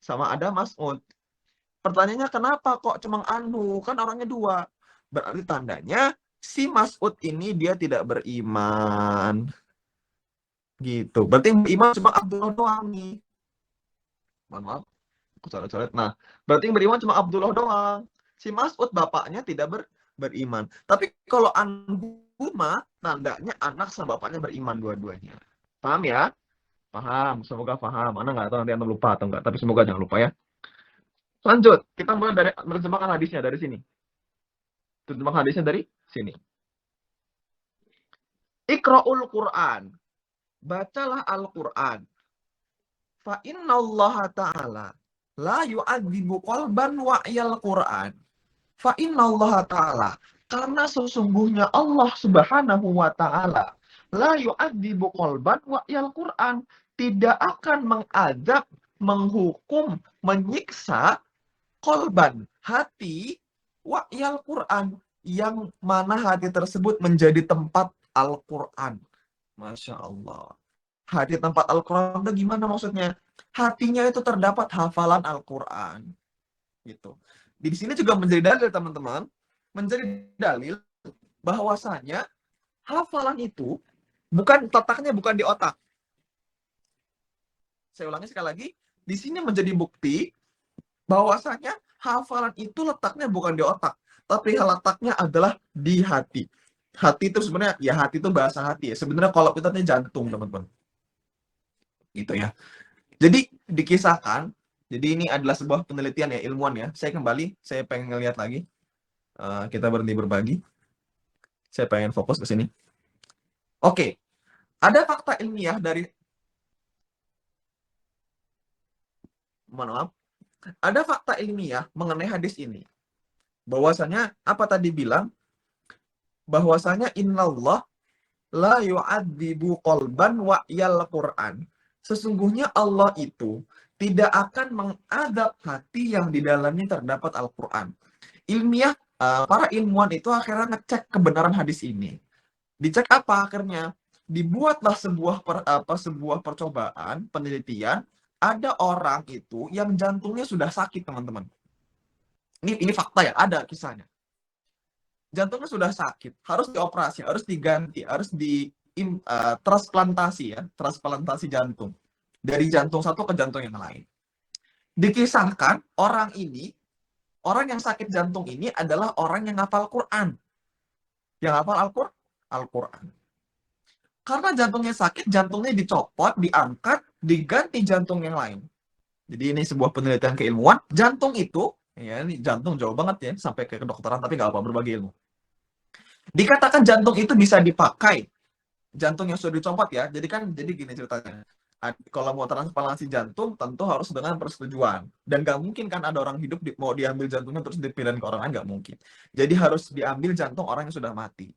sama ada Mas'ud. Pertanyaannya kenapa kok cuma anhu? Kan orangnya dua. Berarti tandanya si Mas'ud ini dia tidak beriman. Gitu. Berarti yang beriman cuma Abdullah doang nih. Mohon maaf. Coret-coret. Nah, berarti yang beriman cuma Abdullah doang. Si Mas'ud bapaknya tidak beriman. Tapi kalau anhuma, tandanya anak sama bapaknya beriman dua-duanya. Paham ya? Paham. Semoga paham. Anda nggak tahu nanti Anda lupa atau enggak. Tapi semoga jangan lupa ya. Lanjut. Kita mulai dari menerjemahkan hadisnya dari sini. Terjemahkan hadisnya dari sini. Iqra'ul Qur'an. Bacalah Al-Qur'an. Fa innallaha ta'ala la yu'adzibu qalban wa'yal Qur'an. Fa innallaha ta'ala, karena sesungguhnya Allah Subhanahu wa taala la yu'adzibu qalban wa'yal Qur'an, tidak akan mengadab, menghukum, menyiksa qalban, hati, wa'yal Qur'an, yang mana hati tersebut menjadi tempat Al-Qur'an. Masya Allah. Hati tempat Al-Quran itu gimana maksudnya? Hatinya itu terdapat hafalan Al-Quran. Gitu. Di sini juga menjadi dalil teman-teman. Menjadi dalil bahwasanya hafalan itu letaknya bukan di otak. Saya ulangi sekali lagi. Di sini menjadi bukti bahwasanya hafalan itu letaknya bukan di otak. Tapi letaknya adalah di hati. Hati itu sebenarnya, ya hati itu bahasa hati ya. Sebenarnya kalau kita jantung teman-teman. Gitu ya. Jadi dikisahkan, jadi ini adalah sebuah penelitian ya, ilmuwan ya. Saya pengen ngeliat lagi. Kita berhenti berbagi. Saya pengen fokus ke sini. Oke. Ada fakta ilmiah dari maaf. Ada fakta ilmiah mengenai hadis ini. Bahwasanya apa tadi bilang? Bahwasanya innallah la yu'adzibu qalban wa'yal Qur'an. Sesungguhnya Allah itu tidak akan mengadab hati yang di dalamnya terdapat Al-Quran. Ilmiah, para ilmuwan itu akhirnya ngecek kebenaran hadis ini. Dicek apa akhirnya? Dibuatlah sebuah percobaan, penelitian. Ada orang itu yang jantungnya sudah sakit, teman-teman. Ini fakta ya, ada kisahnya. Jantungnya sudah sakit, harus dioperasi, harus diganti, harus transplantasi ya, transplantasi jantung. Dari jantung satu ke jantung yang lain. Dikisahkan orang yang sakit jantung ini adalah orang yang hafal Quran. Yang hafal Al-Quran. Karena jantungnya sakit, jantungnya dicopot, diangkat, diganti jantung yang lain. Jadi ini sebuah penelitian keilmuan. Jantung itu, ya ini jantung jauh banget ya, sampai ke kedokteran, tapi nggak apa, berbagi ilmu. Dikatakan jantung itu bisa dipakai. Jantung yang sudah dicopot ya. Jadi gini ceritanya. Kalau mau transplantasi jantung tentu harus dengan persetujuan, dan nggak mungkin kan ada orang hidup mau diambil jantungnya terus dipindahin ke orang lain, nggak mungkin. Jadi harus diambil jantung orang yang sudah mati.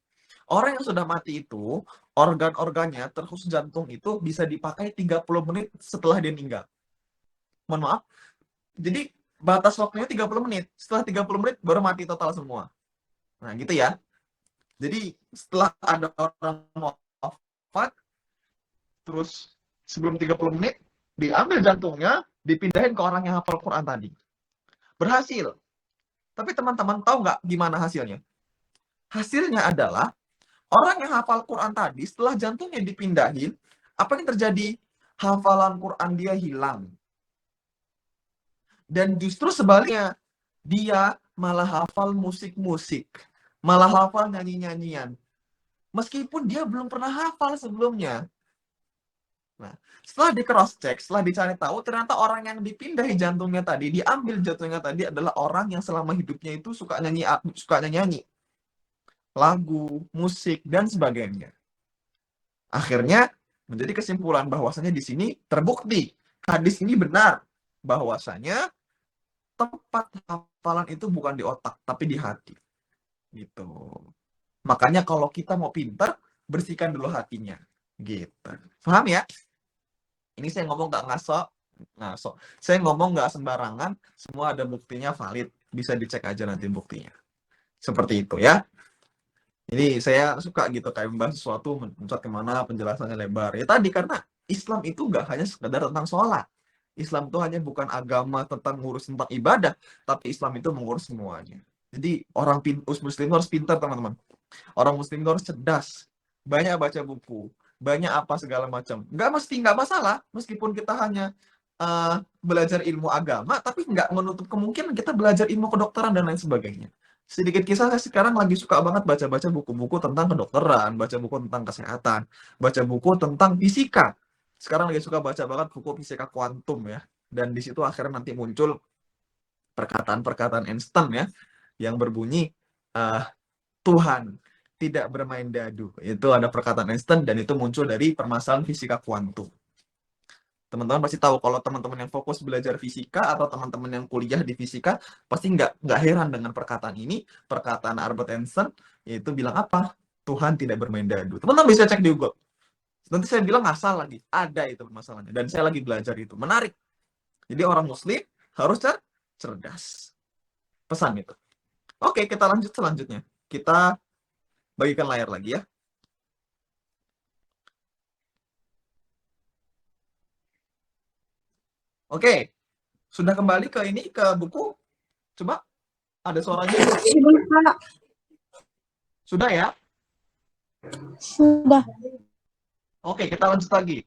Orang yang sudah mati itu organ-organnya terkhusus jantung itu bisa dipakai 30 menit setelah dia meninggal. Mohon maaf, jadi batas waktunya 30 menit, setelah 30 menit baru mati total semua. Nah gitu ya. Jadi setelah ada orang wafat, terus sebelum 30 menit diambil jantungnya, dipindahin ke orang yang hafal Quran tadi. Berhasil. Tapi teman-teman tahu nggak gimana hasilnya? Hasilnya adalah orang yang hafal Quran tadi setelah jantungnya dipindahin, apa yang terjadi? Hafalan Quran dia hilang. Dan justru sebaliknya, dia malah hafal musik-musik, malah hafal nyanyi-nyanyian. Meskipun dia belum pernah hafal sebelumnya. Nah, setelah di cross check, setelah dicari tahu, ternyata orang yang dipindahi jantungnya tadi, diambil jantungnya tadi adalah orang yang selama hidupnya itu suka nyanyi lagu, musik, dan sebagainya. Akhirnya menjadi kesimpulan bahwasanya di sini terbukti hadis ini benar, bahwasanya tempat hafalan itu bukan di otak tapi di hati. Gitu. Makanya kalau kita mau pintar, bersihkan dulu hatinya. Gitu. Paham ya? Ini saya ngomong nggak ngaso. Saya ngomong nggak sembarangan, semua ada buktinya valid. Bisa dicek aja nanti buktinya. Seperti itu ya. Jadi saya suka gitu kayak membahas sesuatu, mencot kemana penjelasannya lebar. Ya tadi karena Islam itu nggak hanya sekedar tentang sholat. Islam itu hanya bukan agama tentang ngurus tentang ibadah, tapi Islam itu mengurus semuanya. Jadi orang muslim harus pintar teman-teman. Orang muslim itu harus cerdas. Banyak baca buku, banyak apa segala macam. Nggak masalah meskipun kita hanya belajar ilmu agama, tapi nggak menutup kemungkinan kita belajar ilmu kedokteran dan lain sebagainya. Sedikit kisah, saya sekarang lagi suka banget baca-baca buku-buku tentang kedokteran, baca buku tentang kesehatan, baca buku tentang fisika. Sekarang lagi suka baca banget buku fisika kuantum ya. Dan di situ akhirnya nanti muncul perkataan-perkataan Einstein ya, yang berbunyi Tuhan tidak bermain dadu. Itu ada perkataan Einstein dan itu muncul dari permasalahan fisika kuantum. Teman-teman pasti tahu kalau teman-teman yang fokus belajar fisika atau teman-teman yang kuliah di fisika pasti nggak heran dengan perkataan ini. Perkataan Albert Einstein yaitu bilang apa? Tuhan tidak bermain dadu. Teman-teman bisa cek di Google. Nanti saya bilang asal lagi. Ada itu permasalahannya. Dan saya lagi belajar itu. Menarik. Jadi orang muslim harus cerdas. Pesan itu. Oke, kita lanjut selanjutnya. Kita bagikan layar lagi ya. Oke, sudah kembali ke buku. Coba ada suaranya. Sudah, Kak. Sudah ya? Sudah. Oke, kita lanjut lagi.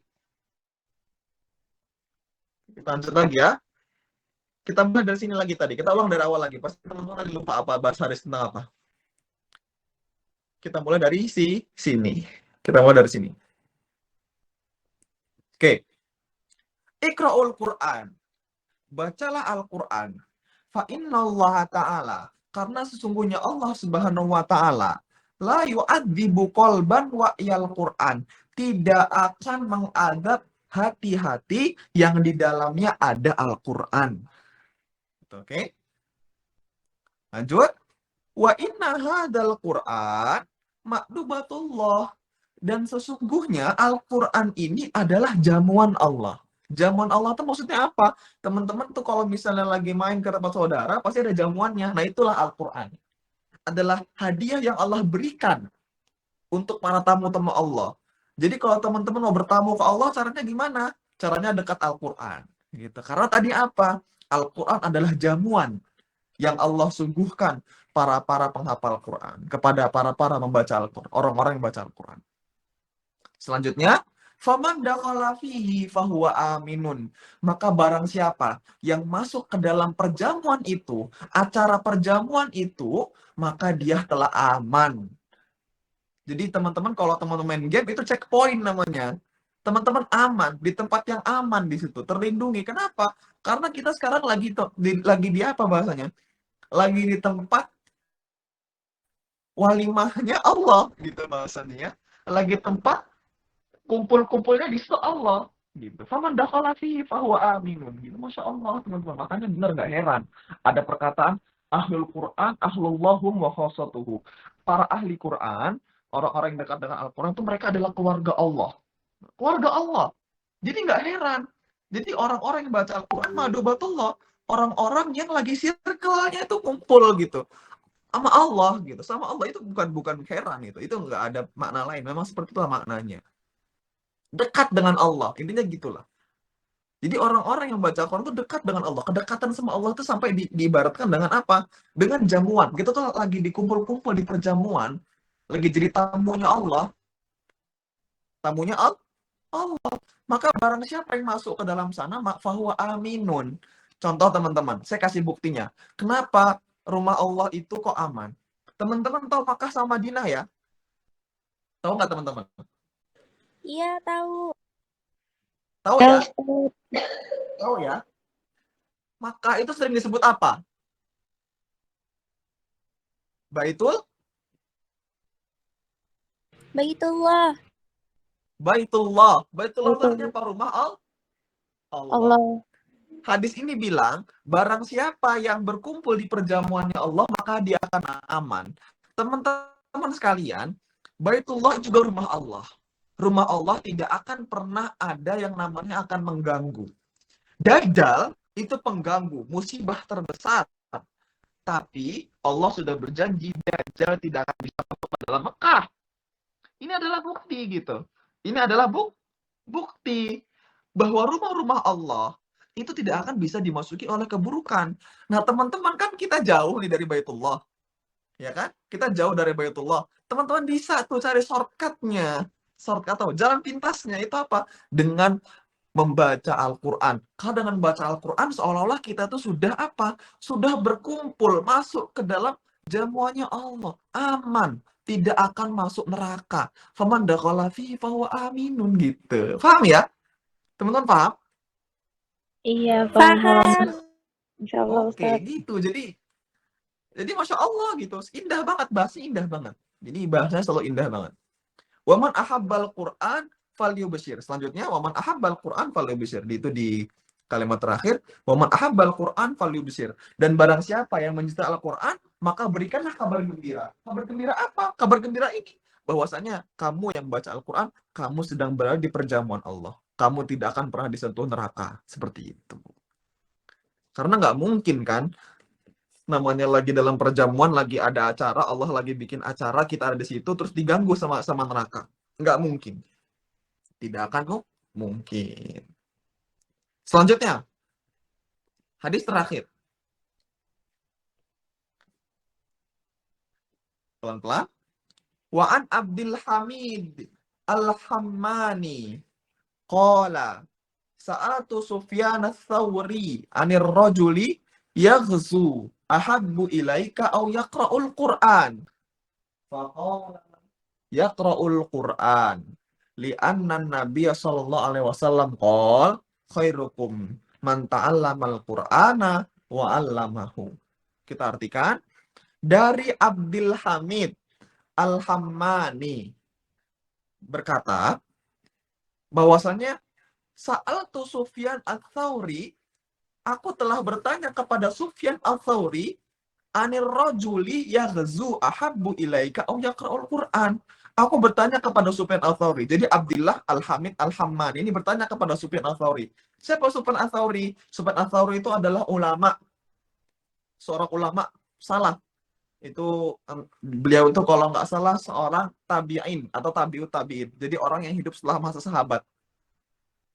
Kita lanjut lagi ya. Kita mulai dari sini lagi tadi. Kita ulang dari awal lagi. Pasti teman-teman tadi lupa apa bahas hadis tentang apa. Kita mulai dari sini. Kita mulai dari sini. Oke. Iqra'ul Qur'an. Bacalah Al-Qur'an. Fa innallaha ta'ala. Karena sesungguhnya Allah Subhanahu wa taala la yu'adzibu qalban wa'yal Qur'an. Tidak akan mengadab hati-hati yang di dalamnya ada Al-Qur'an. Oke. Lanjut. Wa inna hadzal Qur'an makdubatullah. Dan sesungguhnya Al-Qur'an ini adalah jamuan Allah. Jamuan Allah itu maksudnya apa? Teman-teman tuh kalau misalnya lagi main ke tempat saudara, pasti ada jamuannya. Nah, itulah Al-Qur'an. Adalah hadiah yang Allah berikan untuk para tamu-tamu Allah. Jadi kalau teman-teman mau bertamu ke Allah, caranya gimana? Caranya dekat Al-Qur'an. Gitu. Karena tadi apa? Al-Qur'an adalah jamuan yang Allah sungguhkan para penghafal Quran kepada para membaca Al-Quran, orang-orang yang baca Al-Quran. Selanjutnya, faman dakhala fihi fahuwa aminun. Maka barang siapa yang masuk ke dalam perjamuan itu, acara perjamuan itu, maka dia telah aman. Jadi teman-teman kalau teman-teman main game itu checkpoint namanya. Teman-teman aman di tempat yang aman di situ, terlindungi. Kenapa? Karena kita sekarang lagi di apa bahasanya? Lagi di tempat walimahnya Allah gitu bahasanya. Lagi tempat kumpul-kumpulnya di situ Allah gitu. Faman dakhala fihi fahuwa aminun gitu. Masya Allah teman-teman. Makanya benar nggak heran ada perkataan ahlul Quran ahlullahum wa khassatuhu. Para ahli Quran, orang-orang yang dekat dengan Al-Quran itu mereka adalah keluarga Allah. Keluarga Allah. Jadi nggak heran. Jadi orang-orang yang baca Al-Quran madubatullah, orang-orang yang lagi circle-nya itu kumpul gitu sama Allah gitu. Sama Allah itu bukan heran itu. Itu nggak ada makna lain. Memang seperti itulah maknanya. Dekat dengan Allah. Intinya gitulah. Jadi orang-orang yang baca Al-Quran itu dekat dengan Allah. Kedekatan sama Allah itu sampai diibaratkan dengan apa? Dengan jamuan. Kita tuh lagi dikumpul-kumpul di perjamuan. Lagi jadi tamunya Allah. Tamunya Allah. Maka barang siapa yang masuk ke dalam sana, fahuwa aminun. Contoh teman-teman, saya kasih buktinya. Kenapa rumah Allah itu kok aman? Teman-teman tahu Makkah sama Madinah ya? Tahu nggak teman-teman? Iya, tahu. Tahu ya? Tahu ya? Makkah itu sering disebut apa? Baitullah. Baitullah itu artinya apa? Rumah Allah. Hadis ini bilang, barang siapa yang berkumpul di perjamuannya Allah, maka dia akan aman. Teman-teman sekalian, Baitullah juga rumah Allah. Rumah Allah tidak akan pernah ada yang namanya akan mengganggu. Dajjal itu pengganggu, musibah terbesar. Tapi Allah sudah berjanji Dajjal tidak akan bisa masuk ke dalam Mekah. Ini adalah bukti gitu. Ini adalah bukti bahwa rumah-rumah Allah itu tidak akan bisa dimasuki oleh keburukan. Nah, teman-teman kan kita jauh nih dari Baitullah. Ya kan? Kita jauh dari Baitullah. Teman-teman bisa tuh cari shortcut-nya. Shortcut atau jalan pintasnya itu apa? Dengan membaca Al-Quran. Karena dengan membaca Al-Quran seolah-olah kita tuh sudah apa? Sudah berkumpul masuk ke dalam jamuannya Allah. Aman. Tidak akan masuk neraka. Faman dakhala fihi fahuwa aminun gitu. Paham ya? Teman-teman paham? Iya, paham. Insya Allah, Oke, Ustaz. gitu. Jadi Masya Allah gitu. Indah banget. Bahasanya indah banget. Jadi bahasanya selalu indah banget. Waman ahabbal Qur'an falyubshir. Selanjutnya, waman ahabbal Qur'an falyubshir. Itu di kalimat terakhir. Waman ahabbal Qur'an falyubshir. Dan barang siapa yang mencintai Al-Quran, maka berikanlah kabar gembira. Kabar gembira apa? Kabar gembira ini. Bahwasanya kamu yang baca Al-Quran, kamu sedang berada di perjamuan Allah. Kamu tidak akan pernah disentuh neraka. Seperti itu. Karena nggak mungkin kan, namanya lagi dalam perjamuan, lagi ada acara, Allah lagi bikin acara, kita ada di situ, terus diganggu sama neraka. Nggak mungkin. Tidak akan mungkin. Selanjutnya, hadis terakhir. Pelan-pelan. Wa an Abdul Hamid Al-Hammani qala sa'atu Sufyan ats-Tsauri 'anir rajuli yaghzu ahabbu ilaika aw yaqra'ul Qur'an. Faqala yaqra'ul Qur'an li'anna an-nabiy sallallahu alaihi wasallam qala khairukum man ta'allamal Qur'ana wa 'allamahu. Kita artikan dari Abdul Hamid Al-Hammani berkata bahwasanya sa'altu Sufyan ats-Tsauri, aku telah bertanya kepada Sufyan ats-Tsauri, anir rajuli yaghzu ahabbu ilaika aw yaqra'ul Qur'an. Aku bertanya kepada Sufyan ats-Tsauri. Jadi Abdullah Al-Hamid Al-Hammani ini bertanya kepada Sufyan ats-Tsauri. Siapa Sufyan ats-Tsauri? Sufyan ats-Tsauri itu adalah seorang ulama salaf. Itu beliau itu kalau nggak salah seorang tabi'in atau tabi'ut tabi'in. Jadi orang yang hidup setelah masa sahabat.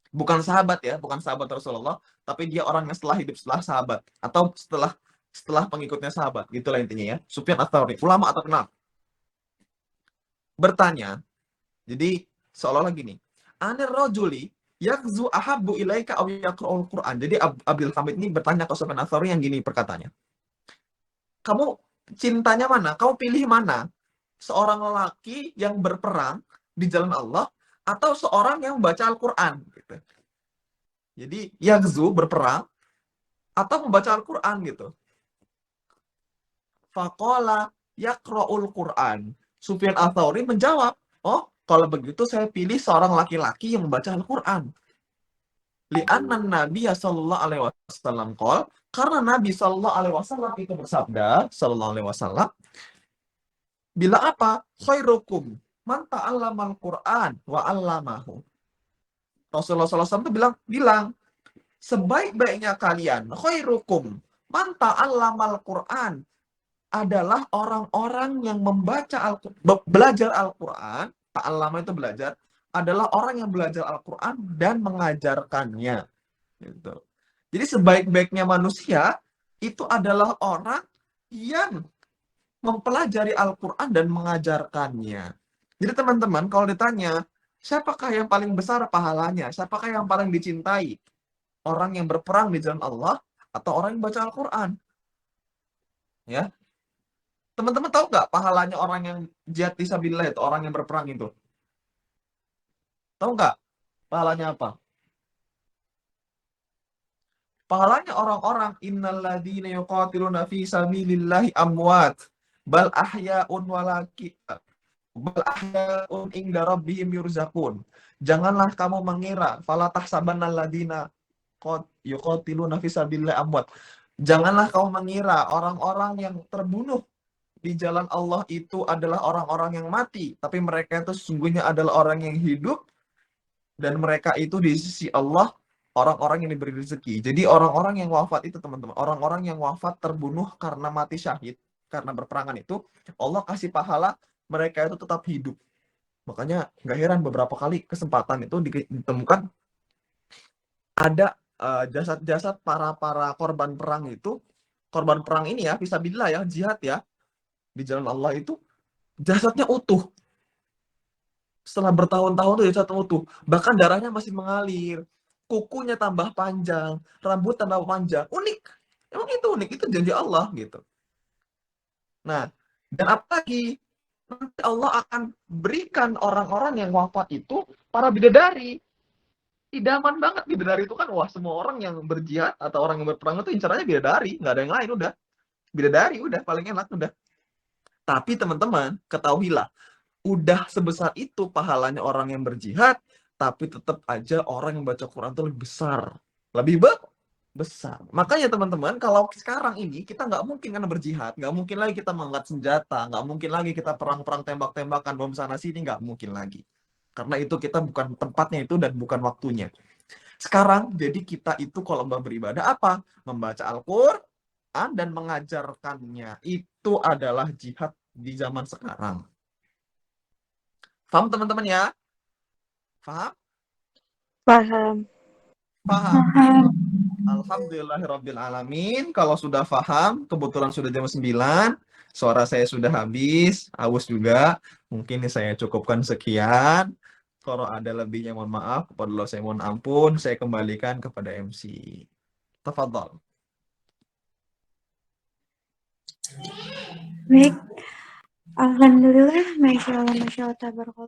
Bukan sahabat ya, bukan sahabat Rasulullah, tapi dia orang yang setelah hidup setelah sahabat atau setelah pengikutnya sahabat. Gitulah intinya ya. Sufyan ats-Tsauri, ulama terkenal. Bertanya, jadi seolah-olah gini, anir rajuli yaghzu ahabbu ilaika aw yaqra'ul Qur'an. Jadi Abdul Hamid ini bertanya ke Sufyan ats-Tsauri yang gini perkataannya. Kamu cintanya mana? Kamu pilih mana? Seorang lelaki yang berperang di jalan Allah atau seorang yang membaca Al-Quran? Gitu. Jadi, yaghzu berperang atau membaca Al-Quran gitu. Faqala yaqra'ul Quran. Sufyan ats-Tsauri menjawab, oh, kalau begitu saya pilih seorang laki-laki yang membaca Al-Quran. Li'anna Nabiya sallallahu alaihi wasallam qol, karena Nabi sallallahu alaihi wasallam itu bersabda, sallallahu alaihi wasallam, bila apa? Khairukum man ta'allamal Qur'an wa 'allamahu. Rasulullah SAW itu bilang, sebaik-baiknya kalian, khairukum man ta'allamal Qur'an, adalah orang-orang yang belajar Al-Quran. Ta'allama itu belajar, adalah orang yang belajar Al-Quran dan mengajarkannya. Gitu. Jadi sebaik-baiknya manusia itu adalah orang yang mempelajari Al-Quran dan mengajarkannya. Jadi teman-teman, kalau ditanya, siapakah yang paling besar pahalanya? Siapakah yang paling dicintai? Orang yang berperang di jalan Allah atau orang yang baca Al-Quran? Ya, teman-teman tahu nggak pahalanya orang yang jihad fisabilillah itu, orang yang berperang itu? Tahu nggak pahalanya apa? Pahalanya orang-orang innalladzina yuqatiluna fi sabilillahi amwat bal ahya'un bal ahya'un inda rabbihim yurzaqun. Janganlah kamu mengira fala tahsabannal ladzina yuqatiluna fi sabilillahi amwat. Janganlah kamu mengira orang-orang yang terbunuh di jalan Allah itu adalah orang-orang yang mati, tapi mereka itu sesungguhnya adalah orang yang hidup, dan mereka itu di sisi Allah orang-orang yang diberi rezeki. Jadi orang-orang yang wafat itu teman-teman, orang-orang yang wafat terbunuh karena mati syahid, karena berperangan itu, Allah kasih pahala mereka itu tetap hidup. Makanya nggak heran beberapa kali kesempatan itu ditemukan ada jasad-jasad para korban perang itu, korban perang ini ya, fisabilillah ya, jihad ya, di jalan Allah itu jasadnya utuh. Setelah bertahun-tahun tuh jasadnya utuh. Bahkan darahnya masih mengalir. Kukunya tambah panjang, rambut tambah panjang. Unik. Emang itu unik, itu janji Allah gitu. Nah, dan apalagi nanti Allah akan berikan orang-orang yang wafat itu para bidadari. Idaman banget bidadari itu kan, wah, semua orang yang berjihad atau orang yang berperang itu incarannya bidadari, nggak ada yang lain, udah. Bidadari udah paling enak udah. Tapi teman-teman, ketahuilah, udah sebesar itu pahalanya orang yang berjihad, tapi tetap aja orang yang baca Quran itu lebih besar. Lebih besar. Makanya teman-teman, kalau sekarang ini kita nggak mungkin kan berjihad, nggak mungkin lagi kita mengangkat senjata, nggak mungkin lagi kita perang-perang tembak-tembakan bom sana sini, nggak mungkin lagi. Karena itu kita bukan tempatnya itu dan bukan waktunya. Sekarang, jadi kita itu kalau beribadah apa? Membaca Al-Quran dan mengajarkannya. Itu adalah jihad di zaman sekarang. Paham teman-teman ya? Paham? Paham. Paham. Alhamdulillahirabbil alamin. Kalau sudah paham, kebetulan sudah jam 9, suara saya sudah habis, haus juga. Mungkin saya cukupkan sekian. Kalau ada lebihnya mohon maaf, kepada Allah saya mohon ampun. Saya kembalikan kepada MC. Tafadhol. Baik. Alhamdulillah, Masya Allah, tabarakallah.